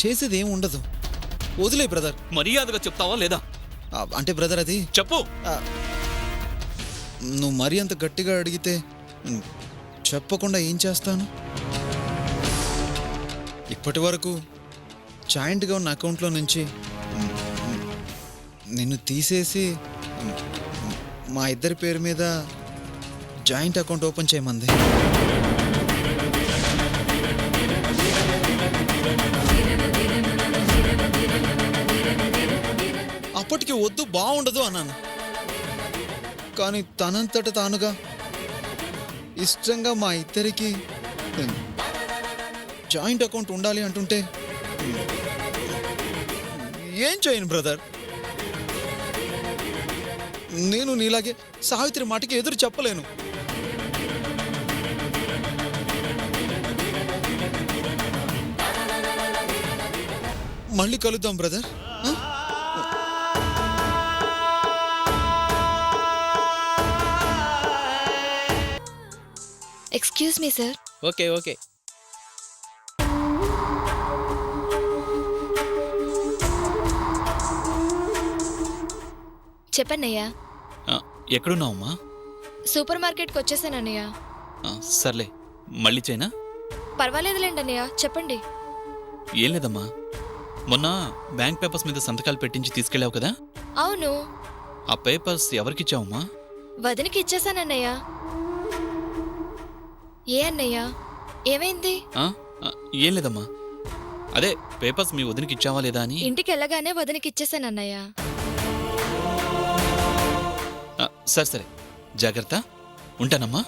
చేసేది ఏం ఉండదు. వదిలే బ్రదర్. మర్యాదగా చెప్తావా లేదా? అంటే బ్రదర్ అది చెప్పు. నువ్వు మరీ అంత గట్టిగా అడిగితే చెప్పకుండా ఏం చేస్తాను? ఇప్పటి వరకు జాయింట్గా ఉన్న అకౌంట్లో నుంచి నిన్ను తీసేసి మా ఇద్దరి పేరు మీద జాయింట్ అకౌంట్ ఓపెన్ చేయమంది. అప్పటికి వద్దు, బాగుండదు అన్నాను. కానీ తనంతట తానుగా ఇష్టంగా మా ఇద్దరికి జాయింట్ అకౌంట్ ఉండాలి అంటుంటే ఏం చేయను బ్రదర్. నేను నీలాగే సావిత్రి మాటకి ఎదురు చెప్పలేను. మళ్ళీ కలుద్దాం brother. Excuse me sir. Okay okay. చెప్పన్నయ్యా. ఎక్కడున్నావమ్మా? సూపర్ మార్కెట్కి వచ్చేసానన్నయ్య. సర్లే, మళ్ళీ చేయనా? పర్వాలేదులేండి అన్నయ్య, చెప్పండి. ఏం లేదమ్మా, మొన్న బ్యాంక్ పేపర్స్ మీద సంతకాలు పెట్టించి తీసుకెళ్ళావు కదా, అవును. ఆ పేపర్స్ ఎవరికిచ్చావమ్మా? వదినికి ఇచ్చేసానన్నయ్య. ఏ అన్నయ్య, ఏమైంది? ఏం లేదమ్మా, అదే పేపర్స్ మీ వదినికి ఇచ్చావా లేదా అని. ఇంటికి వెళ్ళగానే వదినికి ఇచ్చేసానన్నయ్య. సరే సరే, జాగ్రత్త, ఉంటానమ్మా.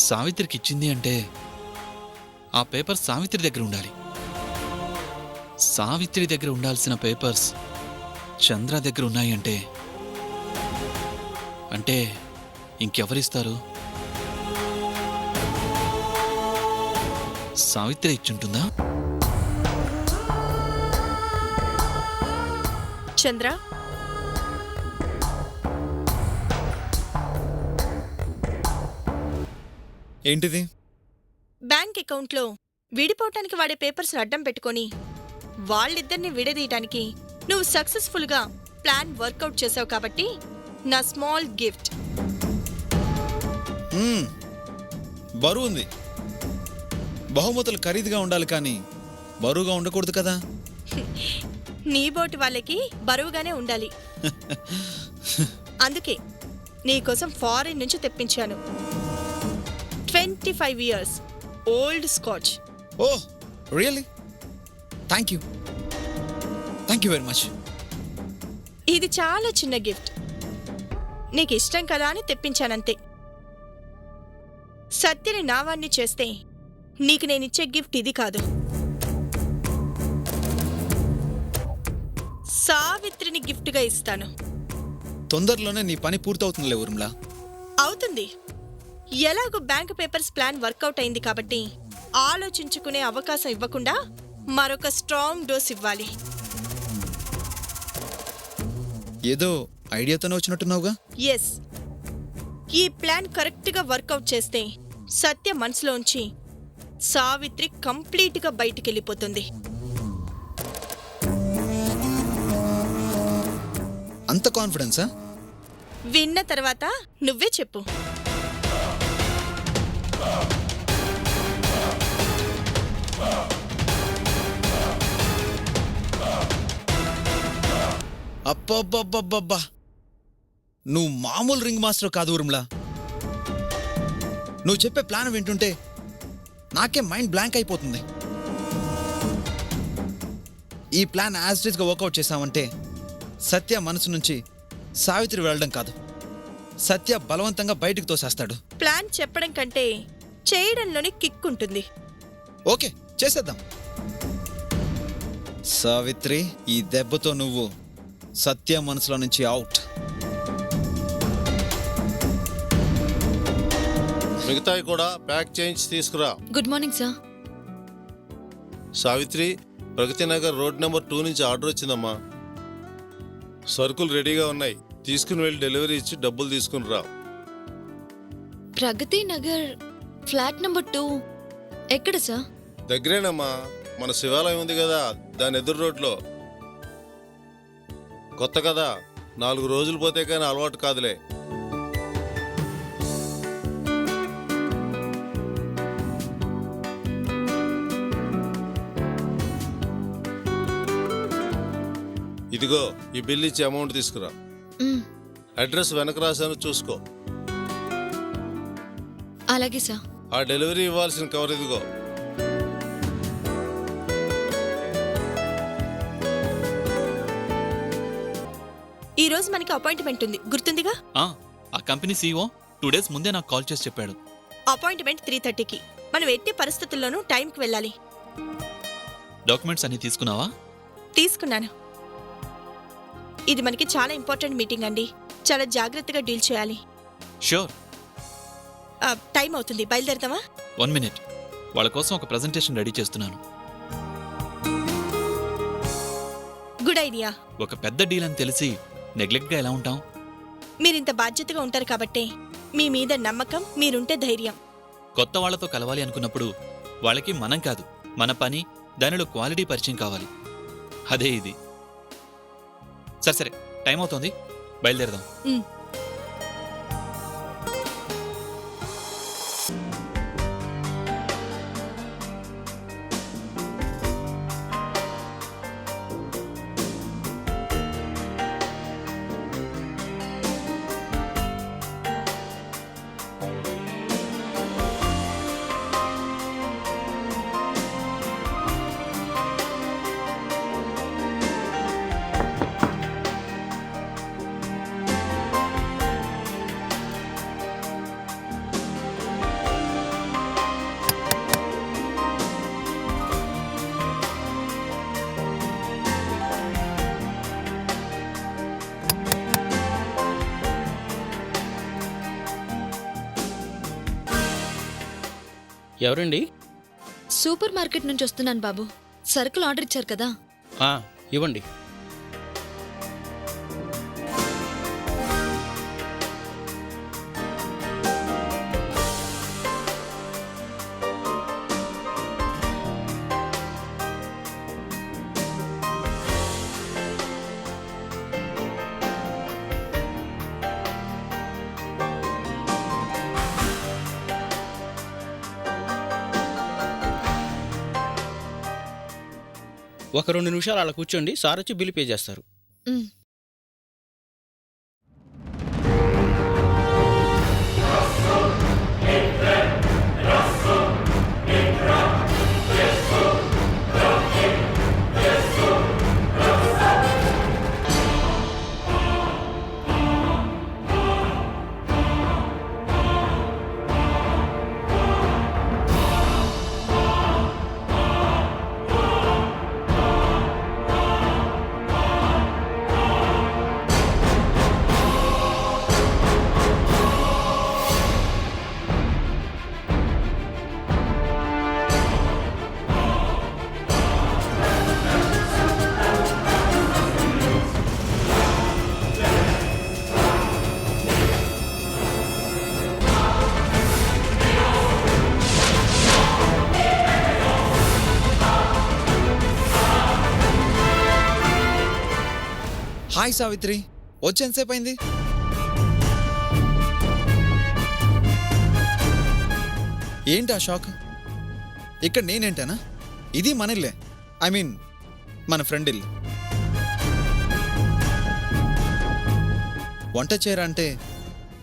సావిత్రికి ఇచ్చింది అంటే ఆ పేపర్ సావిత్రి దగ్గర ఉండాలి. సావిత్రి దగ్గర ఉండాల్సిన పేపర్స్ చంద్ర దగ్గర ఉన్నాయి అంటే అంటే ఇంకెవరిస్తారు? సావిత్రి ఇచ్చుంటుందా? చంద్ర, ఏంటిది? బ్యాంక్ అకౌంట్లో విడిపోవటానికి వాడే పేపర్స్ అడ్డం పెట్టుకొని వాళ్ళిద్దరిని విడదీయటానికి నువ్వు సక్సెస్ఫుల్గా ప్లాన్ వర్కౌట్ చేసావు కాబట్టి నా స్మాల్ గిఫ్ట్. బరువు ఉంది. బహుమతులు ఖరీదుగా ఉండాలి కానీ బరువుగా ఉండకూడదు కదా. నీ బోటి వాళ్ళకి బరువుగానే ఉండాలి. అందుకే నీకోసం ఫారిన్ నుంచి తెప్పించాను. 25 years old scotch. Oh really? Thank you very much. ఇది చాలా చిన్న గిఫ్ట్, నీకు ఇష్టం కదా అని తెప్పించానంతే. సత్యని నావాన్ని చేస్తే నీకు నేనిచ్చే గిఫ్ట్ ఇది కాదు, సావిత్రిని గిఫ్ట్గా ఇస్తాను. తొందరలోనే నీ పని పూర్తవుతుందిలే ఊర్మిళ. అవుతుంది. ఎలాగో బ్యాంక్ పేపర్స్ ప్లాన్ వర్కౌట్ అయింది కాబట్టి ఆలోచించుకునే అవకాశం ఇవ్వకుండా మరొక స్ట్రాంగ్ డోస్ ఇవ్వాలి. ఏదో ఐడియాతోనే వచ్చినట్టున్నావుగా. ఎస్, ఈ ప్లాన్ కరెక్ట్గా వర్కౌట్ చేస్తే సత్య మనసులోంచి సావిత్రి కంప్లీట్గా బయటికెళ్ళిపోతుంది. అంత కాన్ఫిడెన్సా? విన్న తర్వాత నువ్వే చెప్పు. అబ్బబ్బబ్బబ్బబ్బా, నువ్వు మామూలు రింగ్ మాస్టర్ కాదు ఊర్మిళ. నువ్వు చెప్పే ప్లాన్ వింటుంటే నాకే మైండ్ బ్లాంక్ అయిపోతుంది. ఈ ప్లాన్ యాజ్ ఇట్ ఈస్గా వర్కౌట్ చేశామంటే సత్య మనసు నుంచి సావిత్రి వెళ్ళడం కాదు, సత్య బలవంతంగా బయటకు తోసేస్తాడు. ప్లాన్ చెప్పడం కంటే చేయడంలోనే కిక్ ఉంటుంది. ఓకే, చేసేద్దాం. సావిత్రి, ఈ దెబ్బతో నువ్వు సత్య మనసులో నుంచి అవుట్. మిగతాయి కూడా ప్యాక్ చేయించి తీసుకురా. Good morning sir. Savitri, Pragati Nagar road number 2 నుంచి ఆర్డర్ వచ్చిందమ్మా. సరుకులు రెడీగా ఉన్నాయి, తీసుకుని వెళ్ళి డెలివరీ ఇచ్చి డబ్బులు తీసుకుని రా. ప్రగతి నగర్ ఫ్లాట్ నెంబర్ 2 ఎక్కడ సార్? దగ్గరేనమ్మా, మన శివాలయం ఉంది కదా, దాని ఎదురు రోడ్లో. కొత్త కదా, 4 రోజులు పోతే కానీ అలవాటు కాదులే. ఇదిగో ఈ బిల్ ఇచ్చి అమౌంట్ తీసుకురా. అడ్రస్ వెనక రాశాను, చూసుకో. అలాగే సార్. ఆ డెలివరీ ఇవ్వాల్సిన కవర్ ఇదిగో. ఈ రోజు మనకి అపాయింట్మెంట్ ఉంది, గుర్తుందిగా? ఆ కంపెనీ CEO 2 డేస్ ముందే నాకు కాల్ చేసి చెప్పాడు. అపాయింట్మెంట్ 3:30కి. మనం ఎట్టి పరిస్థితుల్లోనూ టైంకి వెళ్ళాలి. డాక్యుమెంట్స్ అన్ని తీసుకున్నావా? తీసుకున్నాను. ఇది మనకి చాలా ఇంపార్టెంట్ మీటింగ్ అండి. చాలా జాగ్రత్తగా డీల్ చేయాలి. షూర్. టైం అవుతుంది, బయలుదేరతావా? 1 మినిట్. వాళ్ళ కోసం ఒక ప్రెజెంటేషన్ రెడీ చేస్తున్నాను. Good idea. ఒక పెద్ద డీల్ అని తెలిసి నెగ్లెక్ట్గా ఎలా ఉంటాం? మీరింత బాధ్యతగా ఉంటారు కాబట్టే మీ మీద నమ్మకం, మీరుంటే ధైర్యం. కొత్త వాళ్లతో కలవాలి అనుకున్నప్పుడు వాళ్ళకి మనం కాదు, మన పని, దానిలో క్వాలిటీ పరిచయం కావాలి. అదే ఇది. సరే టైం అవుతోంది, బయలుదేరదాం. ఎవరండి? సూపర్ మార్కెట్ నుంచి వస్తున్నాను బాబు. సరుకులు ఆర్డర్ ఇచ్చారు కదా. ఇవ్వండి. ఒక 2 నిమిషాలు అలా కూర్చోండి, సార్ వచ్చి బిల్ పే చేస్తారు. హాయ్ సావిత్రి, వచ్చేంతసేపు అయింది? ఏంటి ఆ షాక్? ఇక్కడ నేనేంటానా? ఇది మన ఇల్లే, ఐ మీన్ మన ఫ్రెండ్ ఇల్లు. వంట చేయరా అంటే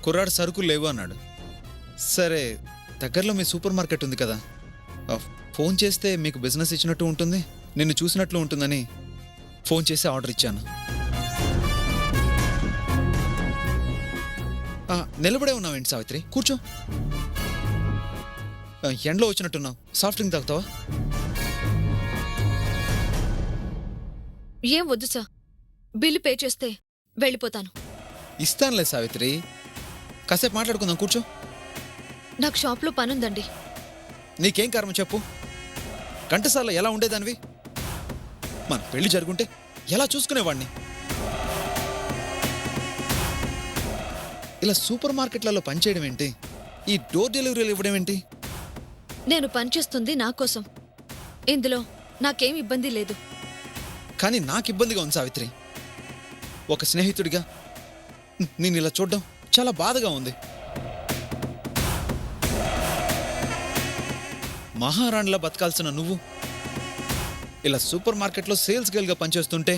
కుర్రాడు సరుకులు లేవు అన్నాడు. సరే, దగ్గరలో మీ సూపర్ మార్కెట్ ఉంది కదా, ఫోన్ చేస్తే మీకు బిజినెస్ ఇచ్చినట్టు ఉంటుంది, నిన్ను చూసినట్లు ఉంటుందని ఫోన్ చేసి ఆర్డర్ ఇచ్చాను. నిలబడే ఉన్నావేంటి సావిత్రి? కూర్చో. ఎండలో వచ్చినట్టున్నావు, సాఫ్ట్ డ్రింక్ తాగుతావా? ఏం వద్దు సార్, బిల్లు పే చేస్తే వెళ్ళిపోతాను. ఇస్తానులే సావిత్రి, కాసేపు మాట్లాడుకుందాం, కూర్చో. నాకు షాప్లో పనుందండి. నీకేం కారణం చెప్పు. గంటసార్లు ఎలా ఉండేదానివి? మన పెళ్లి జరుగుంటే ఎలా చూసుకునేవాడిని? ఇలా సూపర్ మార్కెట్లలో పనిచేయడం ఏంటి? ఈ డోర్ డెలివరీలు ఇవ్వడం ఏంటి? నేను పనిచేస్తుంది నా కోసం. ఇందులో నాకేం ఇబ్బంది లేదు. కానీ నాకు ఇబ్బందిగా ఉంది సావిత్రి. ఒక స్నేహితుడిగా నేను ఇలా చూడడం చాలా బాధగా ఉంది. మహారాణిలా బతకాల్సిన నువ్వు ఇలా సూపర్ మార్కెట్లో సేల్స్ గర్ల్గా పనిచేస్తుంటే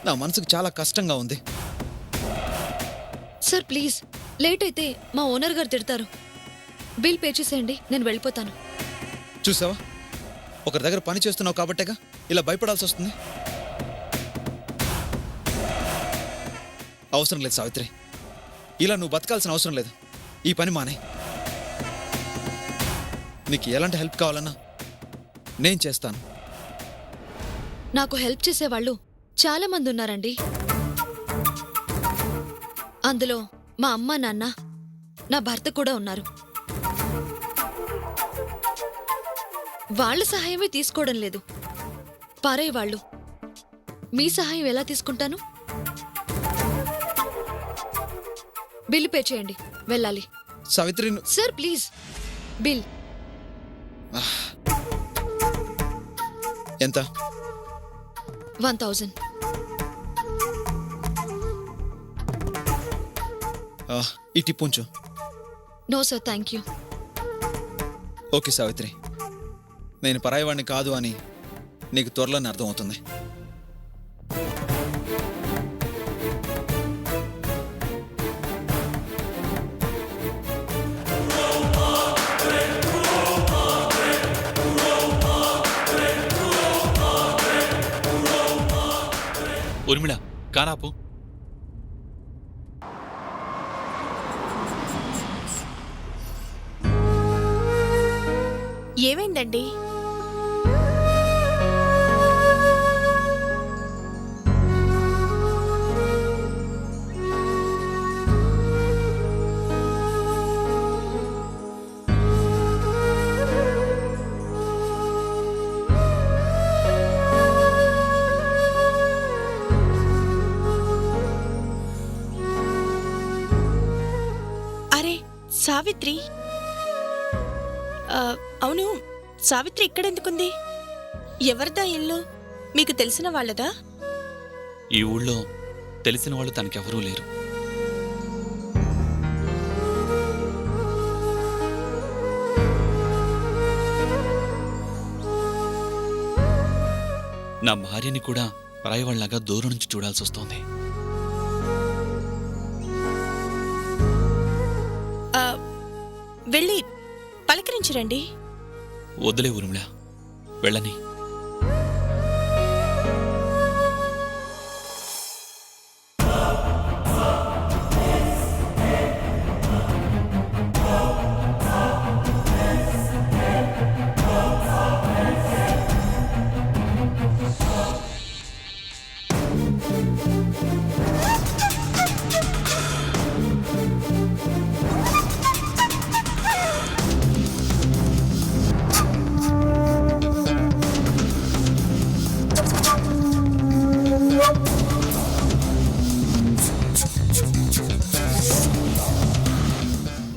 నా మనసుకు చాలా కష్టంగా ఉంది. సార్ ప్లీజ్, లేట్ అయితే మా ఓనర్ గారు తిడతారు. బిల్ పే చేసేయండి, నేను వెళ్ళిపోతాను. చూసావా, ఒకరి దగ్గర పని చేస్తున్నావు కాబట్టేగా ఇలా భయపడాల్సి వస్తుంది. అవసరం లేదు సావిత్రి, ఇలా నువ్వు బతకాల్సిన అవసరం లేదు. ఈ పని మానే. నీకు ఎలాంటి హెల్ప్ కావాలన్నా నేను చేస్తాను. నాకు హెల్ప్ చేసేవాళ్ళు చాలా మంది ఉన్నారండి. అందులో మా అమ్మ నాన్న, నా భర్త కూడా ఉన్నారు. వాళ్ళ సహాయమే తీసుకోవడం లేదు. పారయ్య వాళ్ళు. మీ సహాయం ఎలా తీసుకుంటాను? బిల్లు పే చేయండి, వెళ్ళాలి. Savitri sir please, bill. ఎంత? 1000. ఈ టిప్ ఉంచు. No sir, thank you. Okay Savitri, నేను పరాయివాడిని కాదు అని నీకు త్వరలోనే అర్థమవుతుంది. ఉర్మిళ, కారాపు. ఏమైందండి? అరే సావిత్రి, అవును, సావిత్రి ఇక్కడెందుకుంది? ఎవరిదా ఇల్లు? మీకు తెలిసిన వాళ్ళదా? ఈ ఊళ్ళో తెలిసిన వాళ్ళు తనకెవరూ లేరు. నా భార్యని కూడా పరాయివాళ్లాగా దూరం నుంచి చూడాల్సి వస్తోంది. వెళ్ళి పలకరించిరండి. వద్దులే ఊర్మిళ, వెళ్ళని.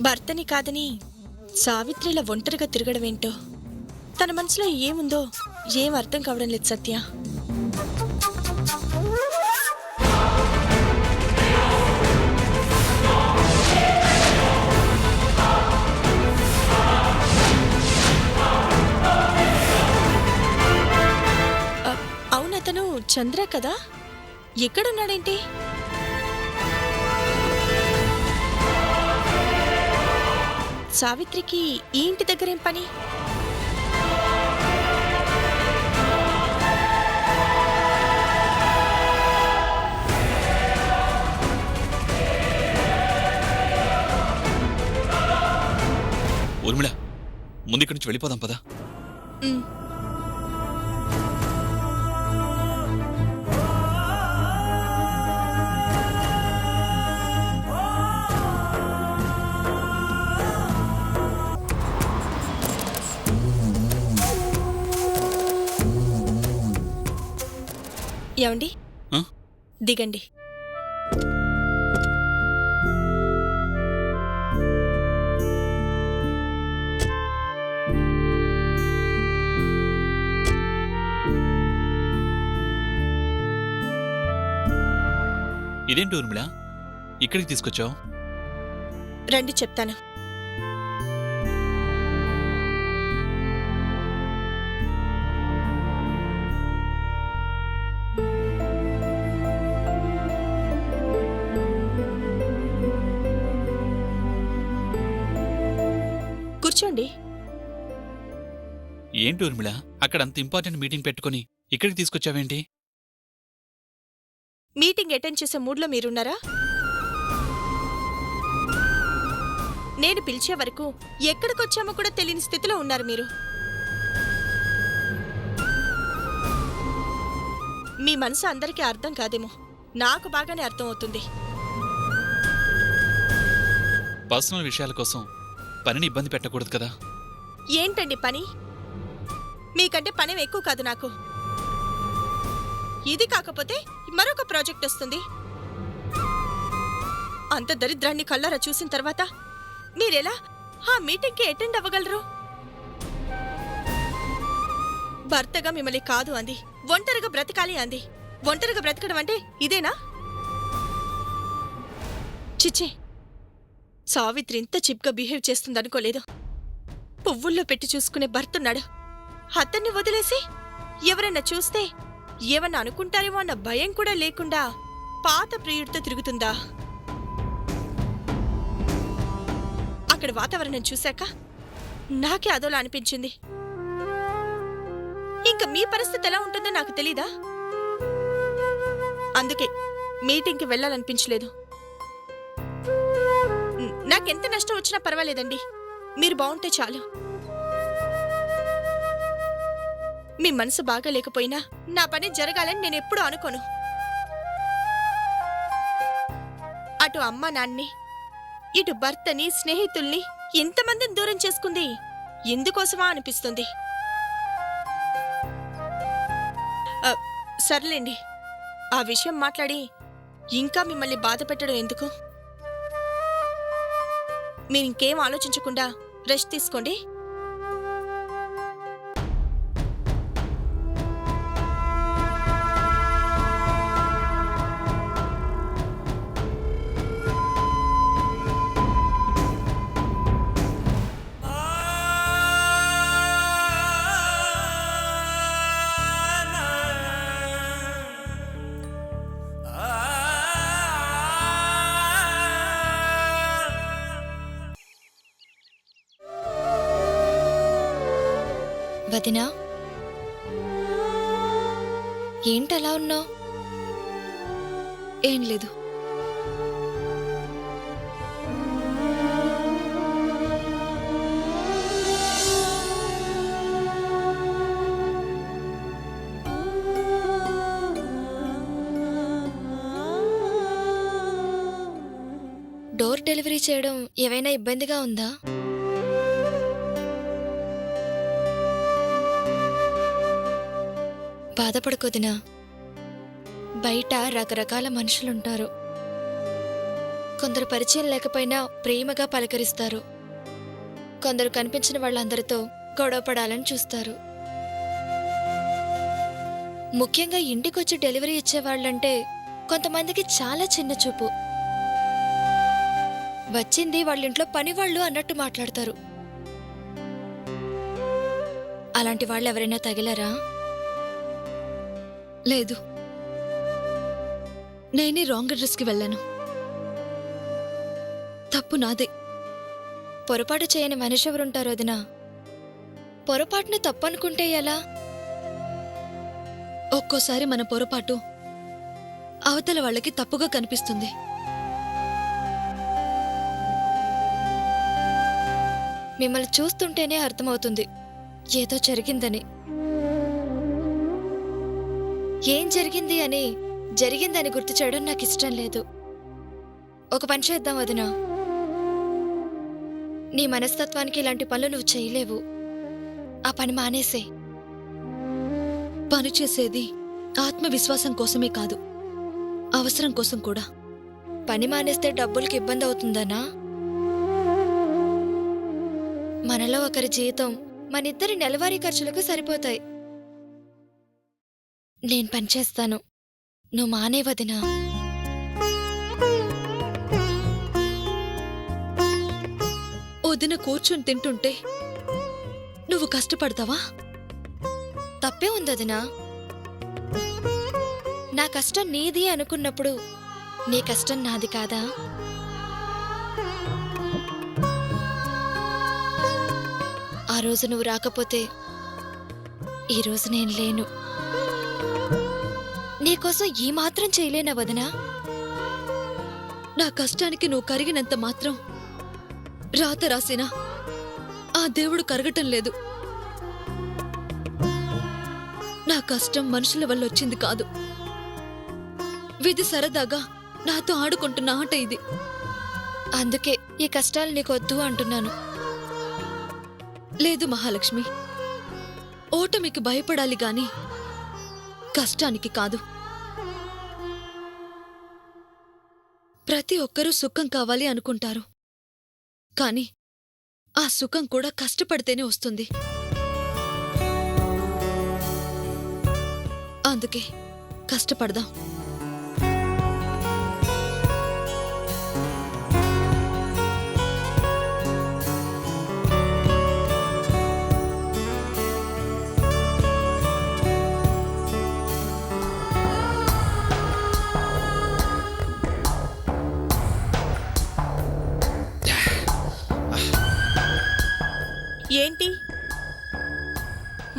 భర్తని కాదని సావిత్రిలా ఒంటరిగా తిరగడమేంటో, తన మనసులో ఏముందో ఏం అర్థం కావడం లేదు సత్య. అవునతను చంద్ర కదా? ఎక్కడున్నాడేంటి? సావిత్రికి ఈ ఇంటి దగ్గరేం పని? ఊర్మిళ, ముందు నుంచి వెళ్ళిపోదాం పదా. ఏమండి, దిగండి. ఇదేంటి ఊర్మిళ, ఇక్కడికి తీసుకొచ్చావు? రండి చెప్తాను. కూర్చోండి. ఏంటి ఊర్మిళ, అక్కడ అంత ఇంపార్టెంట్ మీటింగ్ పెట్టుకుని ఇక్కడికి తీసుకొచ్చావేంటి? మీటింగ్ అటెండ్ చేసే మూడ్లో మీరున్నారా? నేను పిలిచే వరకు ఎక్కడికొచ్చామో కూడా తెలియని స్థితిలో ఉన్నారు మీరు. మీ మనసు అందరికీ అర్థం కాదేమో, నాకు బాగానే అర్థం అవుతుంది. పర్సనల్ విషయాల కోసం పనిని ఇబ్బంది పెట్టకూడదు కదా. ఏంటండి పని? మీకంటే పనేం ఎక్కువ కాదు నాకు. ఇది కాకపోతే మరొక ప్రాజెక్ట్ వస్తుంది. అంత దరిద్రాన్ని కళ్ళారా చూసిన తర్వాత మీరెలా ఆ మీటింగ్కి అటెండ్ అవ్వగలరు? భర్తగా మిమ్మల్ని కాదు అంది, ఒంటరిగా బ్రతకాలి అంది. ఒంటరిగా బ్రతకడం అంటే ఇదేనా? చిచ్చే, సావిత్రి ఇంత చిప్గా బిహేవ్ చేస్తుందనుకోలేదు. పువ్వుల్లో పెట్టి చూసుకునే భర్తున్నాడు, అతన్ని వదిలేసి ఎవరైనా చూస్తే ఏమన్నా అనుకుంటారేమో అన్న భయం కూడా లేకుండా పాత ప్రియుడితో తిరుగుతుందా? అక్కడ వాతావరణం చూశాక నాకే అదోలా అనిపించింది. ఇంకా మీ పరిస్థితి ఎలా ఉంటుందో నాకు తెలీదా? అందుకే మీటింగ్కి వెళ్ళాలనిపించలేదు. నాకెంత నష్టం వచ్చినా పర్వాలేదండి, మీరు బాగుంటే చాలు. మీ మనసు బాగా లేకపోయినా నా పని జరగాలని నేను ఎప్పుడూ అనుకోను. అటు అమ్మ నాన్ని, ఇటు భర్తని, స్నేహితుల్ని ఎంతమందిని దూరం చేసుకుంది ఎందుకోసమా అనిపిస్తుంది. సర్లేండి, ఆ విషయం మాట్లాడి ఇంకా మిమ్మల్ని బాధ పెట్టడం ఎందుకు? మీరింకేం ఆలోచించకుండా రెస్ట్ తీసుకోండి. వదినా, ఏంటలా ఉన్నావు? ఏం లేదు. డోర్ డెలివరీ చేయడం ఏవైనా ఇబ్బందిగా ఉందా? బాధపడుకోదినా, బయట రకరకాల మనుషులుంటారు. కొందరు పరిచయం లేకపోయినా ప్రేమగా పలకరిస్తారు. కొందరు కనిపించిన వాళ్ళందరితో గొడవపడాలని చూస్తారు. ముఖ్యంగా ఇంటికొచ్చి డెలివరీ ఇచ్చేవాళ్ళంటే కొంతమందికి చాలా చిన్న చూపు. వచ్చింది వాళ్ళింట్లో పనివాళ్ళు అన్నట్టు మాట్లాడతారు. అలాంటి వాళ్ళు ఎవరైనా తగిలారా? లేదు, నేనే రాంగ్ అడ్రస్కి వెళ్ళాను. తప్పు నాదే. పొరపాటు చేయని మనిషి ఎవరుంటారు వదినా? పొరపాటును తప్పనుకుంటే ఎలా? ఒక్కోసారి మన పొరపాటు అవతల వాళ్ళకి తప్పుగా కనిపిస్తుంది. మిమ్మల్ని చూస్తుంటేనే అర్థమవుతుంది ఏదో జరిగిందని. ఏం జరిగింది అని జరిగిందని గుర్తు చేయడం నాకు ఇష్టం లేదు. ఒక పని చేద్దాం వదినా, నీ మనస్తత్వానికి ఇలాంటి పనులు నువ్వు చేయలేవు. ఆ పని మానేసే. పని చేసేది ఆత్మవిశ్వాసం కోసమే కాదు, అవసరం కోసం కూడా. పని మానేస్తే డబ్బులకి ఇబ్బంది అవుతుందనా? మనలో ఒకరి జీతం మనిద్దరి నెలవారీ ఖర్చులకు సరిపోతాయి. నేను పనిచేస్తాను, నువ్వు మానే వదినా. వదిన కూర్చుని తింటుంటే నువ్వు కష్టపడతావా? తప్పే ఉంది వదినా. నా కష్టం నీది అనుకున్నప్పుడు నీ కష్టం నాది కాదా? ఆ రోజు నువ్వు రాకపోతే ఈరోజు నేను లేను. నీకోసం ఈ మాత్రం చేయలేనా వదినా? నా కష్టానికి నువ్వు కరిగినంత మాత్రం రాత రాసినా ఆ దేవుడు కరగటం లేదు. నా కష్టం మనుషుల వల్ల వచ్చింది కాదు. విధి సరదాగా నాతో ఆడుకుంటున్న ఆట ఇది. అందుకే ఈ కష్టాలు నీకొద్దు అంటున్నాను. లేదు మహాలక్ష్మి, ఓటమికి భయపడాలి గాని కష్టానికి కాదు. ప్రతి ఒక్కరూ సుఖం కావాలి అనుకుంటారు, కాని ఆ సుఖం కూడా కష్టపడితేనే వస్తుంది. అందుకే కష్టపడదాం. ఏంటి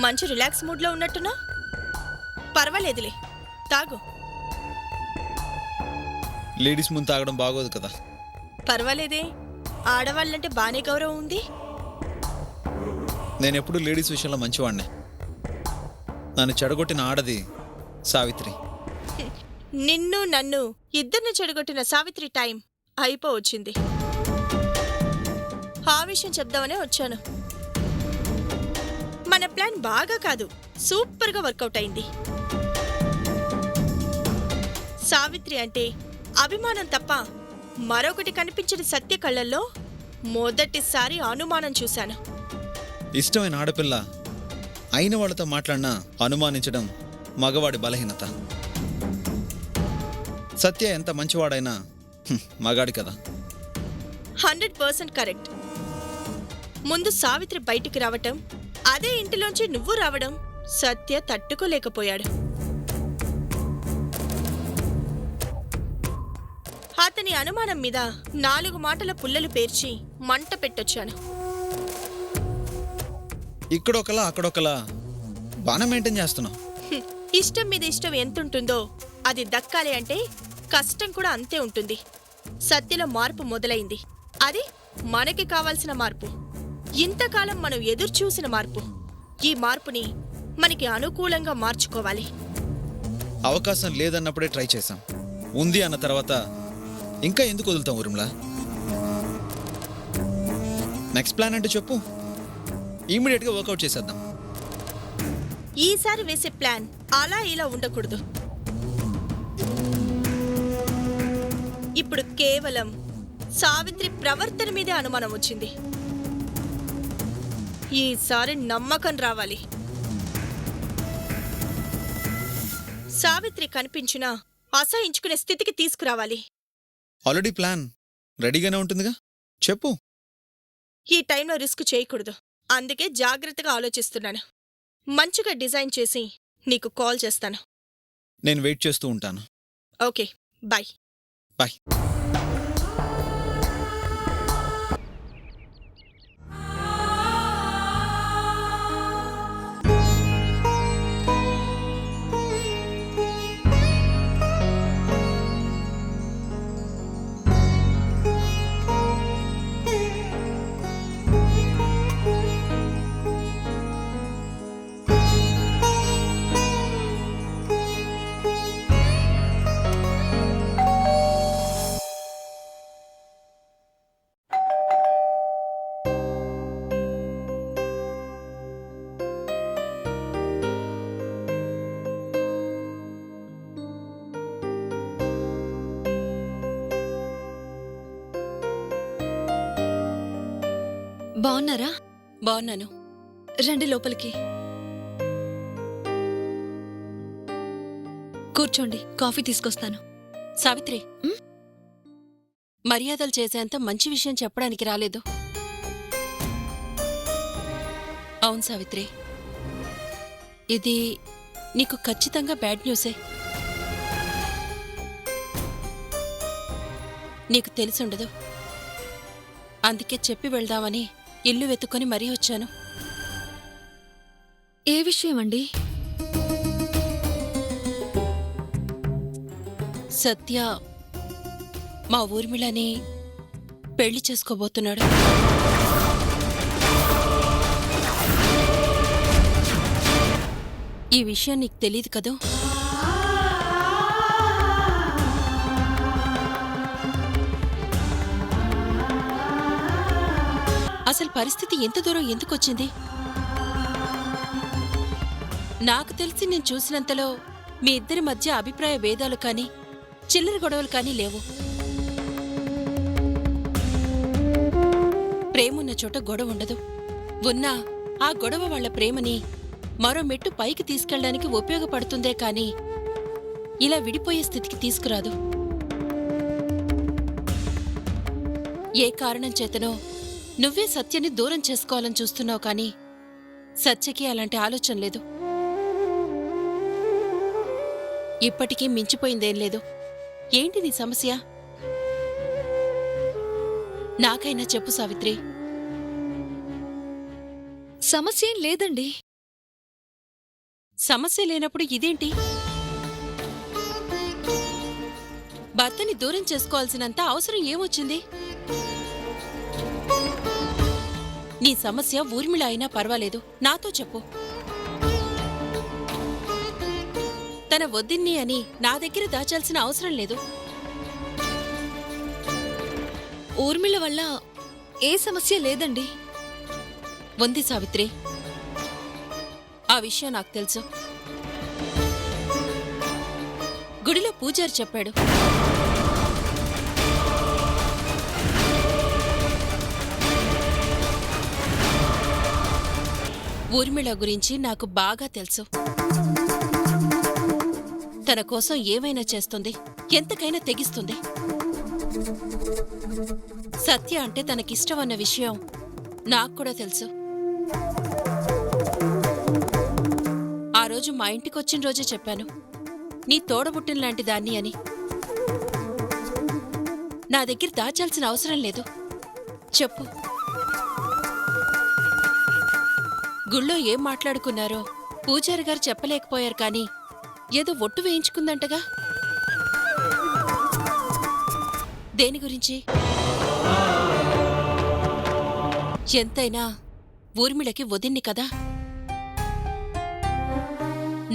మంచి రిలాక్స్ మూడ్లో ఉన్నట్టున్నా? పర్వాలేదులే, తాగు. లేడీస్ ముందు తాగడం బాగోదు కదా. పర్వాలేదే, ఆడవాళ్ళంటే బానే గౌరవం ఉంది. నేను ఎప్పుడు లేడీస్ విషయంలో మంచివాడినే. నన్ను చెడగొట్టిన ఆడది సావిత్రి. నిన్ను నన్ను ఇద్దరిని చెడగొట్టిన సావిత్రి టైం అయిపోవచ్చింది. ఆ విషయం చెప్దామనే వచ్చాను. మన ప్లాన్ బాగా కాదు, సూపర్గా వర్కౌట్ అయింది. సావిత్రి అంటే అభిమానం తప్ప మరొకటి కనిపించిన సత్య కళ్ళల్లో మొదటిసారి అనుమానం చూశాను. ఇష్టమైన ఆడపిల్ల అయిన వాళ్ళతో మాట్లాడినా అనుమానించడం మగవాడి బలహీనత. సత్య ఎంత మంచివాడైనా మగాడి కదా. 100% కరెక్ట్. ముందు సావిత్రి బయటికి రావటం, అదే ఇంటిలోంచి నువ్వు రావడం సత్య తట్టుకోలేకపోయాడు. అతని అనుమానం మీద 4 మాటల పుల్లలు పేర్చి మంట పెట్టొచ్చాను. ఇక్కడొకలా అక్కడొకలా బాగా మెయింటైన్ చేస్తున్నావు. ఇష్టం మీద ఇష్టం ఎంతుంటుందో అది దక్కాలి అంటే కష్టం కూడా అంతే ఉంటుంది. సత్యలో మార్పు మొదలైంది. అది మనకి కావాల్సిన మార్పు, ఇంతకాలం మనం ఎదురు చూసిన మార్పు. ఈ మార్పుని మనకి అనుకూలంగా మార్చుకోవాలి. అవకాశం లేదన్నప్పుడే ట్రై చేశాం, ఉంది అన్న తర్వాత ఇంకా ఎందుకు వదులుతాం ఊర్మిళ? నెక్స్ట్ ప్లాన్ అంటే చెప్పు, ఇమీడియట్గా వర్కౌట్ చేసేద్దాం. ఈసారి వేసే ప్లాన్ అలా ఇలా ఉండకూడదు. ఇప్పుడు కేవలం సావిత్రి ప్రవర్తన మీదే అనుమానం వచ్చింది. ఈసారి నమ్మకం రావాలి. సావిత్రి కనిపించినా అసహించుకునే స్థితికి తీసుకురావాలి. ఆల్రెడీ ప్లాన్ రెడీగానే ఉంటుందిగా, చెప్పు. ఈ టైంలో రిస్క్ చేయకూడదు, అందుకే జాగ్రత్తగా ఆలోచిస్తున్నాను. మంచిగా డిజైన్ చేసి నీకు కాల్ చేస్తాను. నేను వెయిట్ చేస్తూ ఉంటాను. Okay, bye. బాయ్. బాగున్నారా? బాగున్నాను. రండి లోపలికి కూర్చోండి, కాఫీ తీసుకొస్తాను. సావిత్రి, ఉమ్? మర్యాదలు చేసేంత మంచి విషయం చెప్పడానికి రాలేదు. అవును సావిత్రి, ఇది నీకు ఖచ్చితంగా బ్యాడ్ న్యూసే. నీకు తెలిసుండదు, అందుకే చెప్పి వెళ్దామని ఇల్లు వెతుక్కొని మరీ వచ్చాను. ఏ విషయం అండి? సత్య మా ఊర్మిళని పెళ్లి చేసుకోబోతున్నాడు. ఈ విషయం నీకు తెలీదు కదూ? అసలు పరిస్థితి ఎంత దూరం ఎందుకొచ్చింది? నాకు తెలిసి నేను చూసినంతలో మీ ఇద్దరి మధ్య అభిప్రాయ భేదాలు కానీ చిల్లర గొడవలు కానీ లేవు. ప్రేమున్న చోట గొడవ ఉండదు. ఉన్నా ఆ గొడవ వాళ్ల ప్రేమని మరో మెట్టు పైకి తీసుకెళ్ళడానికి ఉపయోగపడుతుందే కాని ఇలా విడిపోయే స్థితికి తీసుకురాదు. ఏ కారణం చేతనో నువ్వే సత్యని దూరం చేసుకోవాలని చూస్తున్నావు కానీ సత్యకి అలాంటి ఆలోచన లేదు. ఇప్పటికీ మించిపోయిందేం లేదు. ఏంటి నీ సమస్య? నాకైనా చెప్పు సావిత్రి. సమస్య ఏం లేదండి. సమస్య లేనప్పుడు ఇదేంటి? భర్తని దూరం చేసుకోవాల్సినంత అవసరం ఏమొచ్చింది? నీ సమస్య ఊర్మిళ అయినా పర్వాలేదు, నాతో చెప్పు. తన వద్దిన్ని అని నా దగ్గర దాచాల్సిన అవసరం లేదు. ఊర్మిళ వల్ల ఏ సమస్య లేదండి. ఉంది సావిత్రి, ఆ విషయం నాకు తెలుసు. గుడిలో పూజారి చెప్పాడు. ఊర్మిళ గురించి నాకు బాగా తెలుసు. తన కోసం ఏమైనా చేస్తుంది, ఎంతకైనా తెగిస్తుంది. సత్య అంటే తనకిష్టమన్న విషయం నాకు కూడా తెలుసు. ఆ రోజు మా ఇంటికొచ్చిన రోజే చెప్పాను, నీ తోడబుట్టిన లాంటి దాన్ని అని. నా దగ్గర దాచాల్సిన అవసరం లేదు, చెప్పు. గుళ్ళో ఏం మాట్లాడుకున్నారో పూజారి గారు చెప్పలేకపోయారు కానీ ఏదో ఒట్టు వేయించుకుందంటగా. దేని గురించి? ఎంతైనా ఊర్మిళకి వదిన్ని కదా.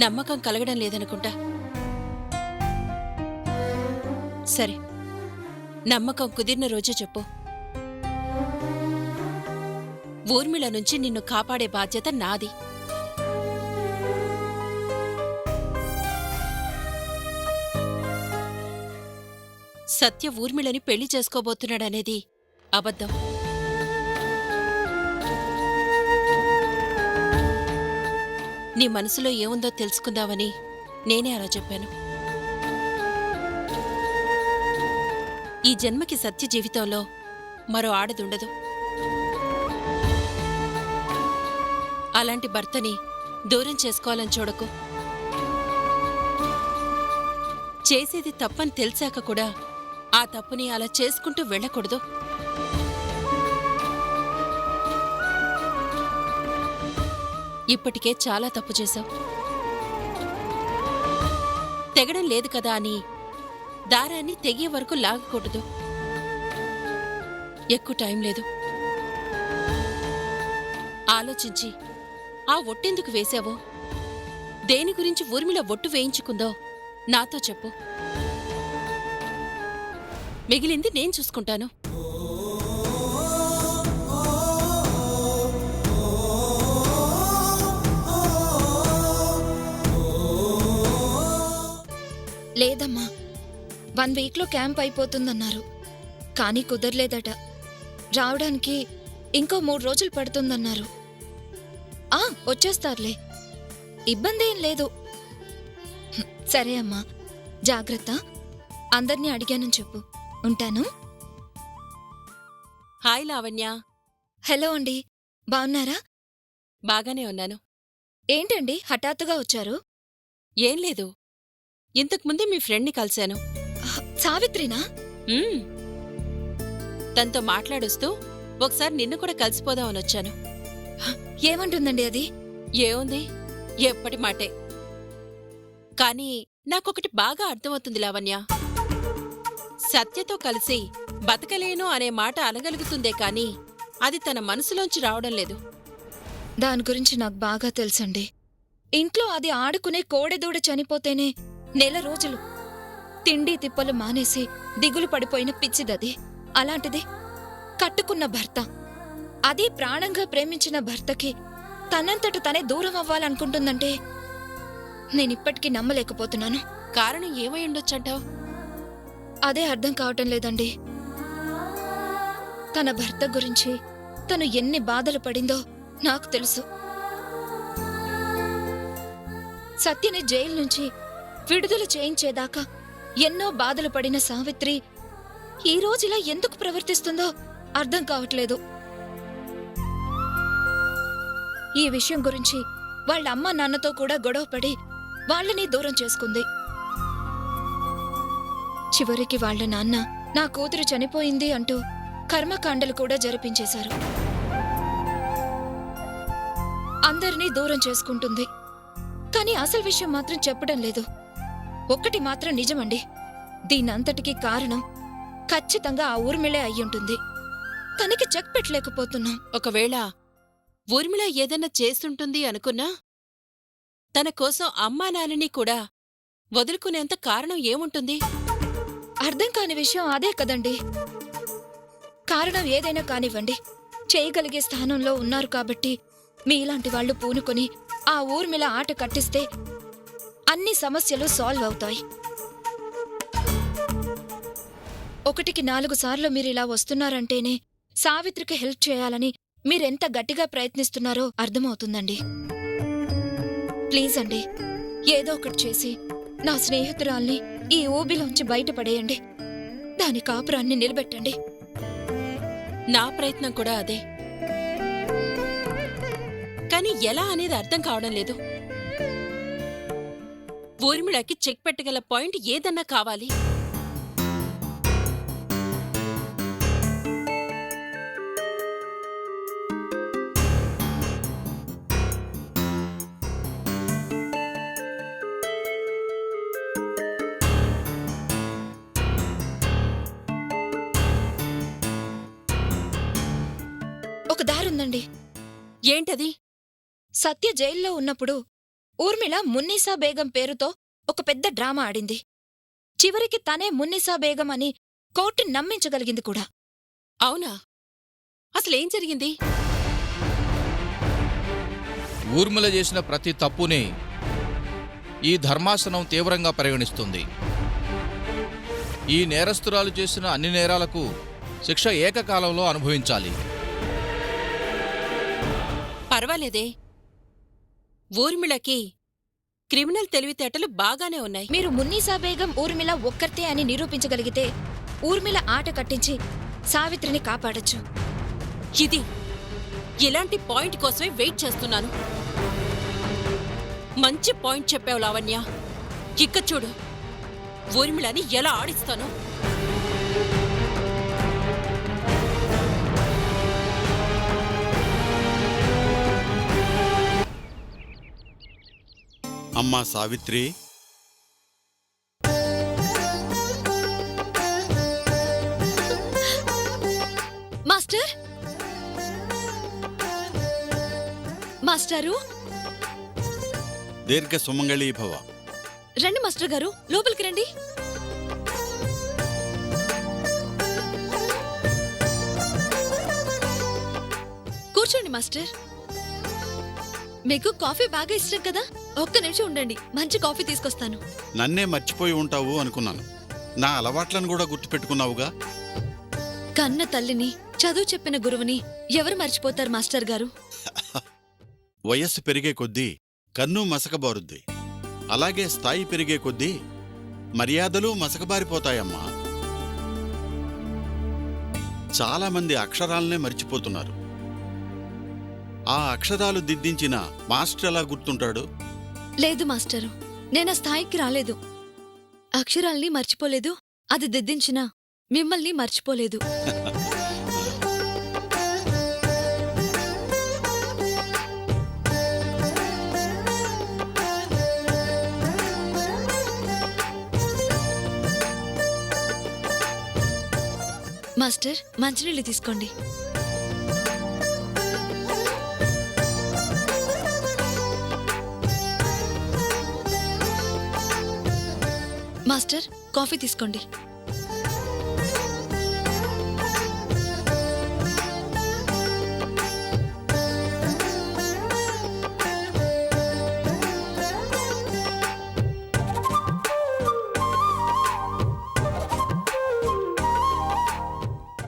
నమ్మకం కలగడం లేదనుకుంటా. సరే, నమ్మకం కుదిరిన రోజే చెప్పు. ఊర్మిళ నుంచి నిన్ను కాపాడే బాధ్యత నాది. సత్య ఊర్మిళని పెళ్లి చేసుకోబోతున్నాడనేది అబద్ధం. నీ మనసులో ఏముందో తెలుసుకుందామని నేనే అలా చెప్పాను. ఈ జన్మకి సత్య జీవితంలో మరో ఆడదుండదు. అలాంటి భర్తని దూరం చేసుకోవాలని చూడకు. చేసేది తప్పని తెలిసాక కూడా ఆ తప్పుని అలా చేసుకుంటూ వెళ్ళకూడదు. ఇప్పటికే చాలా తప్పు చేశావు. తెగడం లేదు కదా అని దారాన్ని తెగే వరకు లాగకూడదు. ఎక్కువ టైం లేదు. ఆలోచించి ఆ ఒట్టెందుకు వేశావో, దేని గురించి ఊర్మిళ ఒట్టు వేయించుకుందో నాతో చెప్పు. మిగిలింది నేను చూసుకుంటాను. లేదమ్మా, 1 వీక్లో క్యాంప్ అయిపోతుందన్నారు. కానీ కుదరలేదట. రావడానికి ఇంకో 3 రోజులు పడుతుందన్నారు. వచ్చేస్తారులే, ఇబ్బంది ఏం లేదు. సరే అమ్మా, జాగ్రత్త. అందర్నీ అడిగానని చెప్పు. ఉంటాను. హాయ్ లావణ్య. హలో అండి, బావున్నారా? బాగానే ఉన్నాను. ఏంటండి హఠాత్తుగా వచ్చారు? ఏం లేదు, ఇంతకుముందే మీ ఫ్రెండ్ని కలిశాను. సావిత్రినా? తనతో మాట్లాడొస్తూ ఒకసారి నిన్ను కూడా కలిసిపోదామని వచ్చాను. ఏమంటుందండి అది? ఏముంది, ఎప్పటి మాటే. కానీ నాకొకటి బాగా అర్థమవుతుంది లావణ్య. సత్యతో కలిసి బతకలేను అనే మాట అనగలుగుతుందే కాని అది తన మనసులోంచి రావడం లేదు. దాని గురించి నాకు బాగా తెలుసండి. ఇంట్లో అది ఆడుకునే కోడెదూడ చనిపోతేనే నెల రోజులు తిండి తిప్పలు మానేసి దిగులు పడిపోయిన పిచ్చిదది. అలాంటిది కట్టుకున్న భర్త, అది ప్రాణంగా ప్రేమించిన భర్తకి తనంతట తనే దూరం అవ్వాలనుకుంటుందంటే నేనిప్పటికీ నమ్మలేకపోతున్నాను. కారణం ఏమై ఉండొచ్చంటావు? అదే అర్థం కావటం లేదండి. తన భర్త గురించి తను ఎన్ని బాధలు పడిందో నాకు తెలుసు. సత్యని జైలు నుంచి విడుదల చేయించేదాకా ఎన్నో బాధలు పడిన సావిత్రి ఈ రోజులా ఎందుకు ప్రవర్తిస్తుందో అర్థం కావట్లేదు. ఈ విషయం గురించి వాళ్ళ అమ్మా నాన్నతో కూడా గొడవపడి వాళ్ళని దూరం చేసుకుంది. చివరికి వాళ్ళ నాన్న నా కూతురు చనిపోయింది అంటూ కర్మకాండలు కూడా జరిపించేశారు. అందరినీ దూరం చేసుకుంటుంది, కానీ అసలు విషయం మాత్రం చెప్పడం లేదు. ఒక్కటి మాత్రం నిజమండి, దీనంతటికీ కారణం ఖచ్చితంగా ఆ ఊర్మిళే అయ్యుంటుంది. తనకి చెక్ పెట్టలేకపోతున్నాం. ఒకవేళ ఊర్మిళ ఏదన్నా చేస్తుంటుంది అనుకున్నా తన కోసం అమ్మా నాన్నని కూడా వదులుకునేంత కారణం ఏముంటుంది? అర్థం కాని విషయం అదే కదండి. కారణం ఏదైనా కానివ్వండి, చేయగలిగే స్థానంలో ఉన్నారు కాబట్టి మీలాంటి వాళ్లు పూనుకొని ఆ ఊర్మిళ ఆట కట్టిస్తే అన్ని సమస్యలు సాల్వ్ అవుతాయి. 1కి 4 సార్లు మీరిలా వస్తున్నారంటేనే సావిత్రికి హెల్ప్ చేయాలని మీరెంత గట్టిగా ప్రయత్నిస్తున్నారో అర్థమవుతుందండి. ప్లీజ్ అండి, ఏదో ఒకటి చేసి నా స్నేహితురాల్ని ఈ ఊబిలోంచి బయటపడేయండి. దాని కాపురాన్ని నిలబెట్టండి. నా ప్రయత్నం కూడా అదే, కాని ఎలా అనేది అర్థం కావడం లేదు. ఊర్మిళకి చెక్ పెట్టగల పాయింట్ ఏదన్నా కావాలి. ఒక దారుందండి. ఏంటది? సత్య జైల్లో ఉన్నప్పుడు ఊర్మిళ మున్నీసా బేగం పేరుతో ఒక పెద్ద డ్రామా ఆడింది. చివరికి తనే మున్నీసా బేగం అని కోర్టుని నమ్మించగలిగింది కూడా. అవునా? అసలేం జరిగింది? ఊర్మిళ చేసిన ప్రతి తప్పుని ఈ ధర్మాసనం తీవ్రంగా పరిగణిస్తుంది. ఈ నేరస్తురాలు చేసిన అన్ని నేరాలకు శిక్ష ఏకకాలంలో అనుభవించాలి. పర్వాలేదే, ఊర్మిళకి క్రిమినల్ తెలివితేటలు బాగానే ఉన్నాయి. మీరు మున్నీసా బేగం ఊర్మిళ ఒక్కర్తే అని నిరూపించగలిగితే ఊర్మిళ ఆట కట్టించి సావిత్రిని కాపాడొచ్చు. ఇలాంటి పాయింట్ కోసమే వెయిట్ చేస్తున్నాను. మంచి పాయింట్ చెప్పావు లావణ్య. ఇక్క చూడు, ఊర్మిళని ఎలా ఆడిస్తాను. అమ్మా సావిత్రి, మాస్టర్, మాస్టారు, దీర్ఘ సుమంగళీ భవ. రండి మాస్టర్ గారు, లోపలికి రండి. కూర్చోండి మాస్టర్. మీకు కాఫీ బాగా ఇష్టం కదా, ఒక్క నిమిషం ఉండండి, మంచి కాఫీ తీసుకొస్తాను. నన్నే మర్చిపోయి ఉంటావు అనుకున్నాను. నా అలవాట్లను కూడా గుర్తుపెట్టుకున్నావుగా. కన్న తల్లిని, చదువు చెప్పిన గురువుని ఎవరు మర్చిపోతారు మాస్టర్ గారు? వయస్సు పెరిగే కొద్దీ కన్ను మసకబారుద్ది. అలాగే స్థాయి పెరిగే కొద్దీ మర్యాదలు మసకబారిపోతాయమ్మా. చాలామంది అక్షరాలనే మర్చిపోతున్నారు. ఆ అక్షరాలు దిద్దించిన మాస్టర్ ఎలా గుర్తుంటాడు? లేదు మాస్టరు, నేనా స్థాయికి రాలేదు. అక్షరాల్ని మర్చిపోలేదు, అది దిద్దించిన మిమ్మల్ని మర్చిపోలేదు. మాస్టర్ మంచినీళ్ళు తీసుకోండి. మాస్టర్ కాఫీ తీసుకోండి.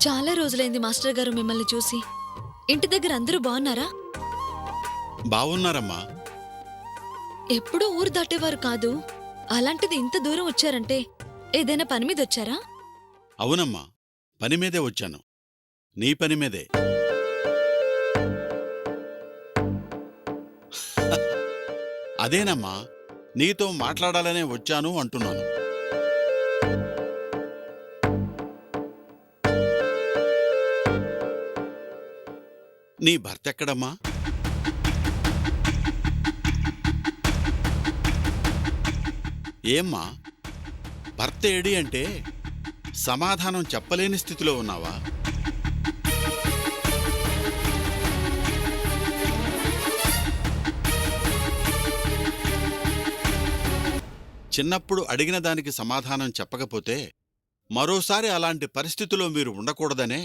చాలా రోజులైంది మాస్టర్ గారు మిమ్మల్ని చూసి. ఇంటి దగ్గర అందరూ బాగున్నారా? బావున్నారమ్మా. ఎప్పుడూ ఊరు దాటేవారు కాదు, అలాంటిది ఇంత దూరం వచ్చారంటే ఏదైనా పని మీద వచ్చారా? అవునమ్మా, పని మీదే వచ్చాను. నీ పని మీదే. అదేనమ్మా, నీతో మాట్లాడాలనే వచ్చాను అంటున్నాను. నీ భర్త ఎక్కడమ్మా? ఏమ్మా, భర్త ఏడి అంటే సమాధానం చెప్పలేని స్థితిలో ఉన్నావా? చిన్నప్పుడు అడిగిన దానికి సమాధానం చెప్పకపోతే మరోసారి అలాంటి పరిస్థితిలో మీరు ఉండకూడదనే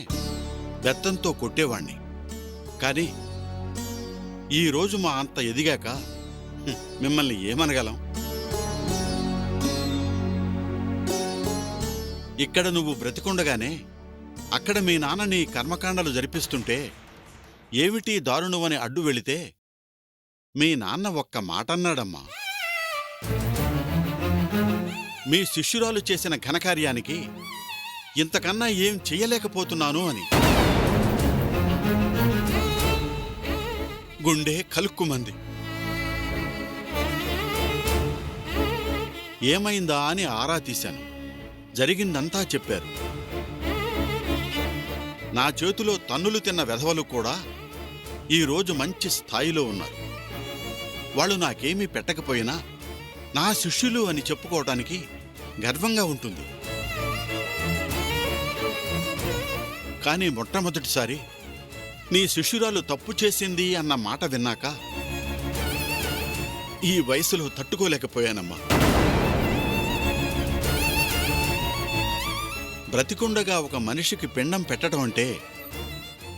బెత్తంతో కొట్టేవాణ్ణి. కానీ ఈరోజు మా అంత ఎదిగాక మిమ్మల్ని ఏమనగలం? ఇక్కడ నువ్వు బ్రతికుండగానే అక్కడ మీ నాన్న నీ కర్మకాండలు జరిపిస్తుంటే ఏమిటి దారుణమని అడ్డు వెళితే మీ నాన్న ఒక్క మాటన్నాడమ్మా. మీ శిష్యురాలు చేసిన ఘనకార్యానికి ఇంతకన్నా ఏం చెయ్యలేకపోతున్నాను అని. గుండె కలుక్కుమంది. ఏమైందా అని ఆరా తీశాను. జరిగిందంతా చెప్పారు. నా చేతిలో తన్నులు తిన్న వెధవలు కూడా ఈరోజు మంచి స్థాయిలో ఉన్నారు. వాళ్ళు నాకేమీ పెట్టకపోయినా నా శిష్యులు అని చెప్పుకోవటానికి గర్వంగా ఉంటుంది. కానీ మొట్టమొదటిసారి నీ శిష్యురాలు తప్పు చేసింది అన్న మాట విన్నాక ఈ వయసులో తట్టుకోలేకపోయానమ్మా. బ్రతికుండగా ఒక మనిషికి పిండం పెట్టడం అంటే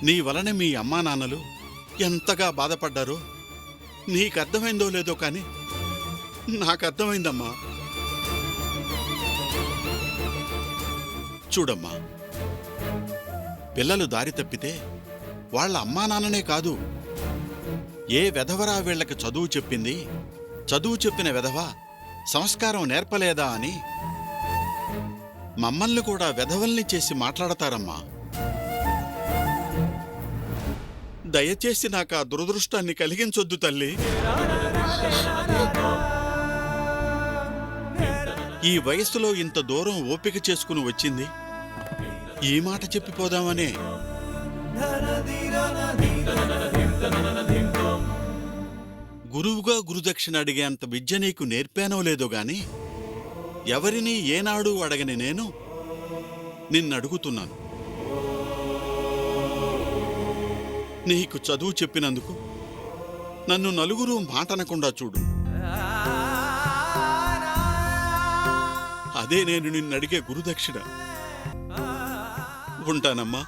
నీ వలన మీ అమ్మా నాన్నలు ఎంతగా బాధపడ్డారో నీకర్థమైందో లేదో కానీ నాకర్థమైందమ్మా. చూడమ్మా, పిల్లలు దారి తప్పితే వాళ్ళ అమ్మా నాన్ననే కాదు, ఏ వెధవరా వీళ్ళకి చదువు చెప్పింది, చదువు చెప్పిన వెధవ సంస్కారం నేర్పలేదా అని మమ్మల్ని కూడా వెధవల్ని చేసి మాట్లాడతారమ్మా. దయచేసి నాకు ఆ దురదృష్టాన్ని కలిగించొద్దు తల్లి. ఈ వయసులో ఇంత దూరం ఓపిక చేసుకుని వచ్చింది ఈ మాట చెప్పిపోదామనే. గురువుగా గురుదక్షిణ అడిగేంత విద్య నీకు నేర్పానో లేదో గాని ఎవరినీ ఏనాడు అడగని నేను నిన్నడుగుతున్నాను. నీకు చదువు చెప్పినందుకు నన్ను నలుగురు మాటనకుండా చూడు. అదే నేను నిన్నడిగే గురుదక్షిణ. ఉంటానమ్మా.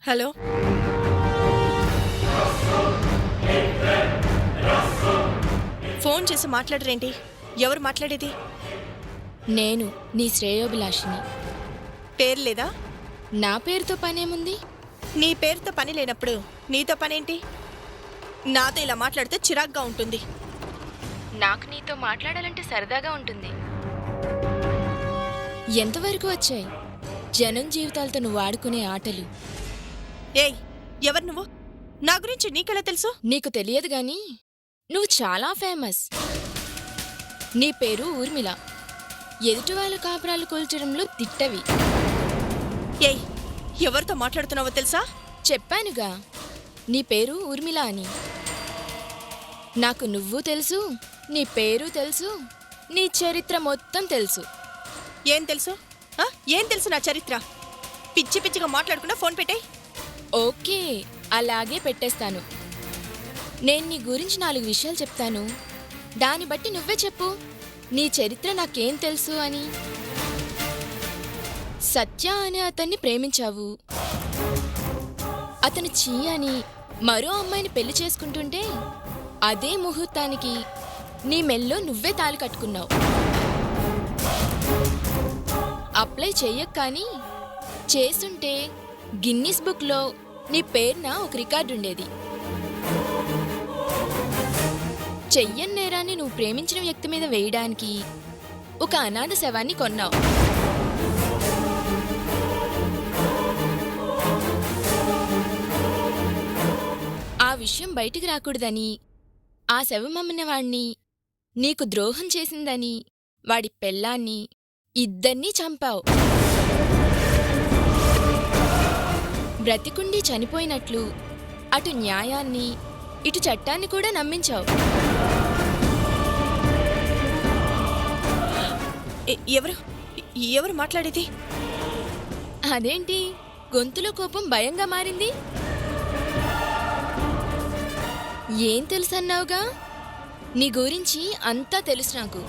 హలో, ఫోన్ చేసి మాట్లాడరేంటి? ఎవరు మాట్లాడేది? నేను నీ శ్రేయోభిలాషిని. పేరు లేదా? నా పేరుతో పనేముంది? నీ పేరుతో పని లేనప్పుడు నీతో పనేంటి? నాతో ఇలా మాట్లాడితే చిరాగ్గా ఉంటుంది. నాకు నీతో మాట్లాడాలంటే సరదాగా ఉంటుంది. ఎంతవరకు వచ్చాయి జనం జీవితాలతో నువ్వు ఆడుకునే ఆటలు? ఏయ్, ఎవరు నువ్వు? నా గురించి నీకెలా తెలుసు? నీకు తెలియదు గాని నువ్వు చాలా ఫేమస్. నీ పేరు ఊర్మిళ. ఎదుటి వాళ్ళ కాపురాలు కూల్చడంలో తిట్టవి. ఏయ్, ఎవరితో మాట్లాడుతున్నావో తెలుసా? చెప్పానుగా, నీ పేరు ఊర్మిళ అని. నాకు నువ్వు తెలుసు, నీ పేరు తెలుసు, నీ చరిత్ర మొత్తం తెలుసు. ఏం తెలుసు? ఏం తెలుసు నా చరిత్ర? పిచ్చి పిచ్చిగా మాట్లాడకుండా ఫోన్ పెట్టేయ్. ఓకే, అలాగే పెట్టేస్తాను. నేను నీ గురించి 4 విషయాలు చెప్తాను, దాన్ని బట్టి నువ్వే చెప్పు నీ చరిత్ర నాకేం తెలుసు అని. సత్య అనే అతన్ని ప్రేమించావు. అతను చీ అని మరో అమ్మాయిని పెళ్లి చేసుకుంటుంటే అదే ముహూర్తానికి నీ మెల్లో నువ్వే తాళి కట్టుకున్నావు. అప్లై చెయ్యక కానీ చేసుంటే గిన్నీస్ బుక్లో నీ పేరున ఒక రికార్డు ఉండేది. చెయ్యని నేరాన్ని నువ్వు ప్రేమించిన వ్యక్తి మీద వేయడానికి ఒక అనాథ శవాన్ని కొన్నావు. ఆ విషయం బయటికి రాకూడదని ఆ శవం అమ్మిన వాణ్ణి, నీకు ద్రోహం చేసిందని వాడి పెళ్ళాన్ని, ఇద్దర్నీ చంపావు. బ్రతికుండి చనిపోయినట్లు అటు న్యాయాన్ని ఇటు చట్టాన్ని కూడా నమ్మించావు. ఎవరు మాట్లాడేది? అదేంటి గొంతులో కోపం భయంగా మారింది? ఏం తెలుసన్నావుగా? నీ గురించి అంతా తెలుసు నాకు.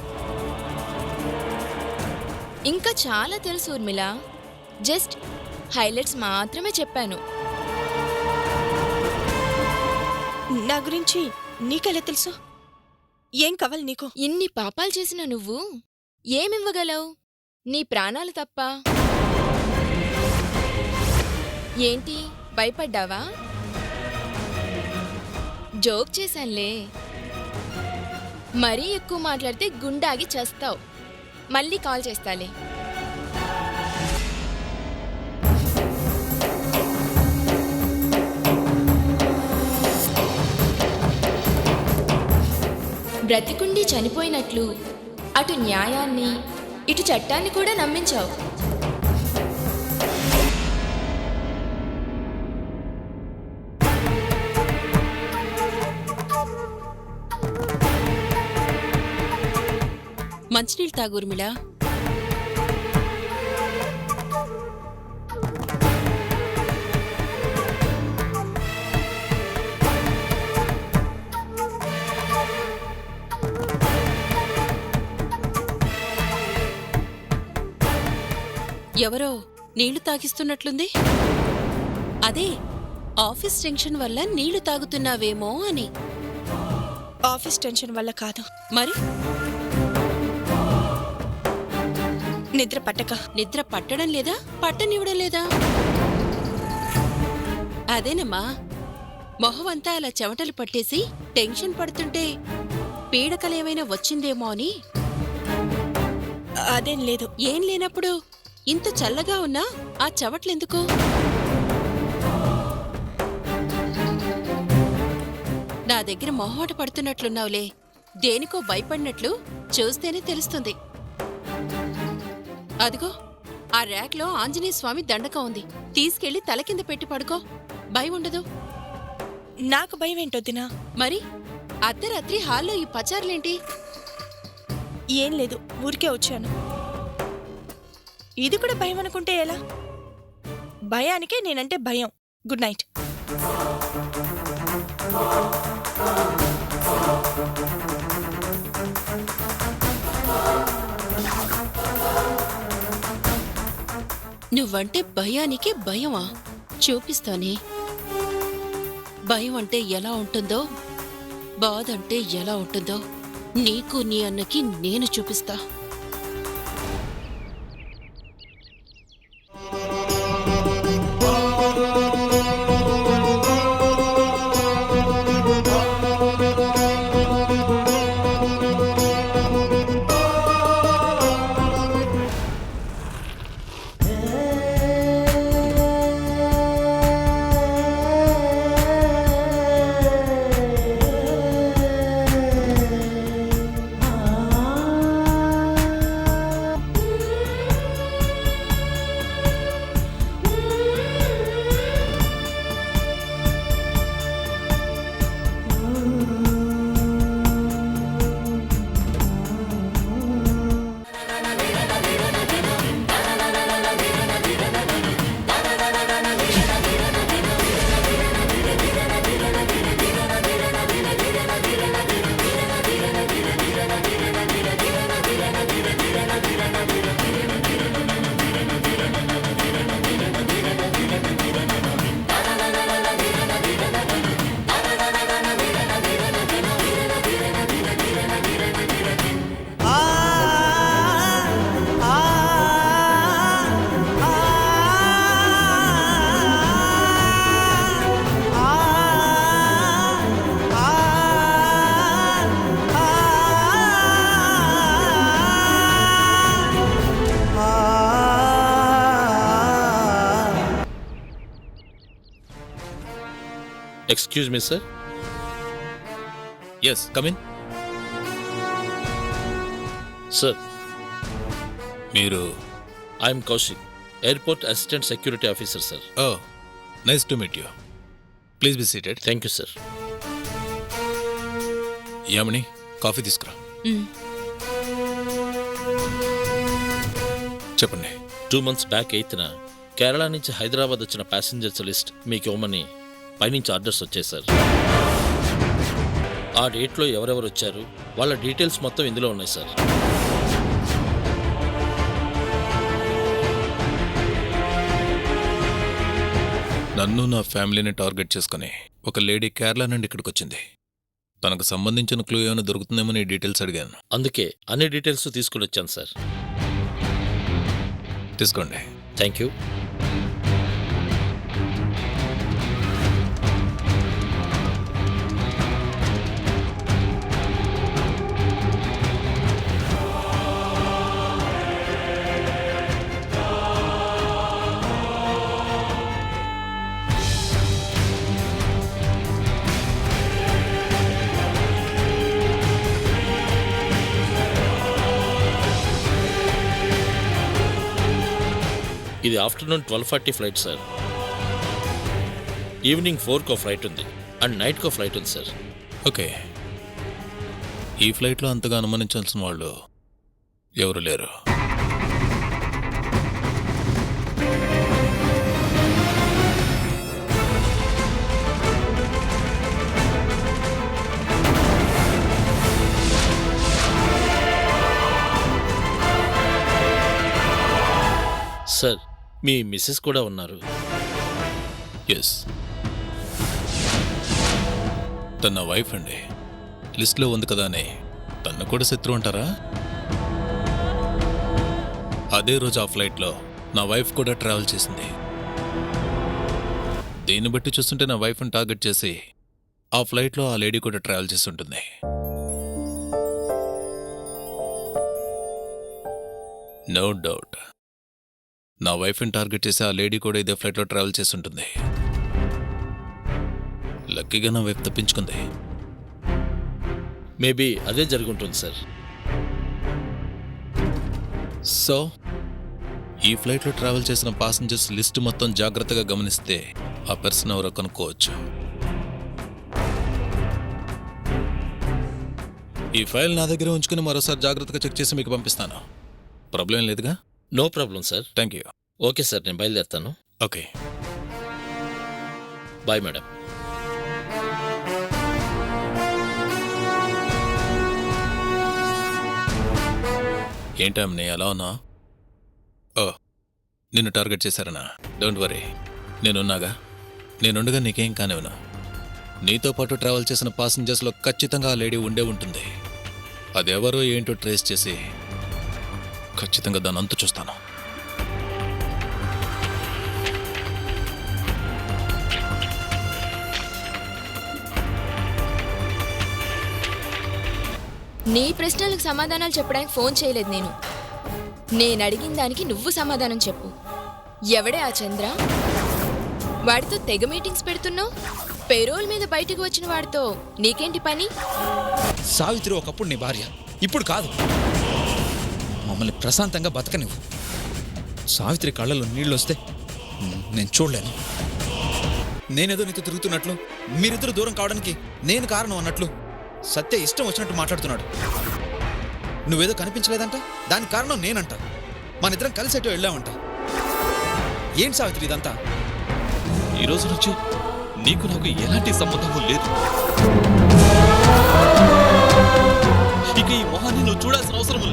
ఇంకా చాలా తెలుసు ఊర్మిళ, జస్ట్ హైలైట్స్ మాత్రమే చెప్పాను. నా గురించి నీకెలా తెలుసు? ఏం కావాలి నీకు? ఇన్ని పాపాలు చేసిన నువ్వు ఏమివ్వగలవు? నీ ప్రాణాలు తప్ప. ఏంటి భయపడ్డావా? జోక్ చేశాన్లే. మరీ ఎక్కువ మాట్లాడితే గుండాగి చేస్తావు. మళ్ళీ కాల్ చేస్తాలే. బ్రతికుండి చనిపోయినట్లు అటు న్యాయాన్ని ఇటు చట్టాన్ని కూడా నమ్మించావు. మంచినీళ్ళు తాగు ఊర్మిళ. ఎవరో నీళ్లు తాగిస్తున్నట్లుంది. అదే ఆఫీస్ టెన్షన్ వల్ల నీళ్లు తాగుతున్నావేమో అని. ఆఫీస్ టెన్షన్ వల్ల కాదు. మరి నిద్ర పట్టక. నిద్ర పట్టడం లేదా, పట్టనివ్వడం లేదా? అదేనమ్మా, మొహమంతా అలా చెమటలు పట్టేసి టెన్షన్ పడుతుంటే పీడకలేమైనా వచ్చిందేమో అని. అదేం లేదు. ఏం లేనప్పుడు ఇంత చల్లగా ఉన్నా ఆ చెమట్లెందుకు? నా దగ్గర మొహమాట పడుతున్నట్లున్నావులే. దేనికో భయపడినట్లు చూస్తేనే తెలుస్తుంది. అదిగో ఆ ర్యాక్లో ఆంజనేయ స్వామి దండకం ఉంది. తీసుకెళ్లి తల కింద పెట్టి పడుకో, భయం ఉండదు. నాకు భయం ఏంటొద్దినా? మరి అర్ధరాత్రి హాల్లో ఈ పచారులేంటి? ఏం లేదు, ఊరికే వచ్చాను. ఇది కూడా భయం అనుకుంటే ఎలా? భయానికే నేనంటే భయం. Good night. నువ్వంటే భయానికి భయమా? చూపిస్తానే. భయం అంటే ఎలా ఉంటుందో, బాధ అంటే ఎలా ఉంటుందో నీకు నీ అన్నకి నేను చూపిస్తా. Excuse me sir. Yes come in. Sir, మీరు I am Kaushik, airport assistant security officer sir. Oh nice to meet you. Please be seated. Thank you sir. Yamini, coffee తీసుకురా. చెప్పండి. 2 months బ్యాక్ 8న కేరళ నుంచి హైదరాబాద్ వచ్చిన ప్యాసింజర్స్ లిస్ట్ మీకు ఇవ్వమని పైనుంచి ఆర్డర్స్ వచ్చాయి సార్. ఆ డేట్లో ఎవరెవరు వచ్చారు వాళ్ళ డీటెయిల్స్ మొత్తం ఇందులో ఉన్నాయి సార్. నన్ను నా ఫ్యామిలీని టార్గెట్ చేసుకుని ఒక లేడీ కేరళ నుండి ఇక్కడికి వచ్చింది. తనకు సంబంధించిన క్లూ ఏమైనా దొరుకుతుందేమో నీ డీటెయిల్స్ అడిగాను. అందుకే అన్ని డీటెయిల్స్ తీసుకుని వచ్చాను సార్. తీసుకోండి. Thank you. ఇది ఆఫ్టర్నూన్ 12:40 ఫ్లైట్ సార్. ఈవినింగ్ 4కో ఫ్లైట్ ఉంది అండ్ నైట్కో ఫ్లైట్ ఉంది సార్. ఓకే. ఈ ఫ్లైట్లో అంతగా అనుమానించాల్సిన వాళ్ళు ఎవరు లేరు. సార్, మీ మిస్సెస్ కూడా ఉన్నారు. ఎస్, తన వైఫ్ అండి. లిస్ట్లో ఉంది కదా అని తను కూడా శత్రువు అంటారా? అదే రోజు ఆ ఫ్లైట్లో నా వైఫ్ కూడా ట్రావెల్ చేసింది. దీన్ని బట్టి చూస్తుంటే నా వైఫ్ని టార్గెట్ చేసి ఆ ఫ్లైట్లో ఆ లేడీ కూడా ట్రావెల్ చేసి ఉంటుంది. నో డౌట్ నా వైఫ్ని టార్గెట్ చేసి ఆ లేడీ కూడా ఇదే ఫ్లైట్లో ట్రావెల్ చేసి ఉంటుంది. లక్కీగా నా వైఫ్ తప్పించుకుంది. మేబీ అదే జరుగుంటుంది సార్. సో ఈ ఫ్లైట్లో ట్రావెల్ చేసిన పాసెంజర్స్ లిస్ట్ మొత్తం జాగ్రత్తగా గమనిస్తే ఆ పర్సన్ ఎవరో కనుక్కోవచ్చు. ఈ ఫైల్ నా దగ్గర ఉంచుకుని మరోసారి జాగ్రత్తగా చెక్ చేసి మీకు పంపిస్తాను. ప్రాబ్లం లేదుగా? No problem sir. Thank you. Okay sir, నేను బయలుదేరుతాను. Okay, bye madam. ఏంటమ్ని అలా ఉన్నా? ఓ, నిన్ను టార్గెట్ చేశారనా? డోంట్ వరీ, నేనున్నాగా. నేనుండగా నీకేం కానివ్వను. నీతో పాటు ట్రావెల్ చేసిన పాసెంజర్స్లో ఖచ్చితంగా ఆ లేడీ ఉండే ఉంటుంది. అదెవరో ఏంటో ట్రేస్ చేసి ఖచ్చితంగా దాని అంతు చూస్తాను. నీ ప్రశ్నలకు సమాధానాలు చెప్పడానికి ఫోన్ చేయలేదు నేను అడిగిన దానికి నువ్వు సమాధానం చెప్పు. ఎవడే ఆ చంద్ర? వాడితో తెగ మీటింగ్స్ పెడుతున్నావు. పేరోల్ మీద బయటకు వచ్చిన వాడితో నీకేంటి పని? సావిత్రి ఒకప్పుడు నీ భార్య, ఇప్పుడు కాదు. మమ్మల్ని ప్రశాంతంగా బతకనివ్వు. సావిత్రి కళ్ళలో నీళ్ళొస్తే నేను చూడలేను. నేనేదో నీతో తిరుగుతున్నట్లు, మీరిద్దరు దూరం కావడానికి నేను కారణం అన్నట్లు సత్య ఇష్టం వచ్చినట్టు మాట్లాడుతున్నాడు. నువ్వేదో కనిపించలేదంట, దానికి కారణం నేనంట. మనిద్దరం కలిసేటో వెళ్ళామంట. ఏంటి సావిత్రి ఇదంతా? ఈ రోజు నుంచి నీకు నాకు ఎలాంటి సంబంధము లేదు. ఇక ఈ మొహాన్ని నువ్వు చూడాల్సిన అవసరం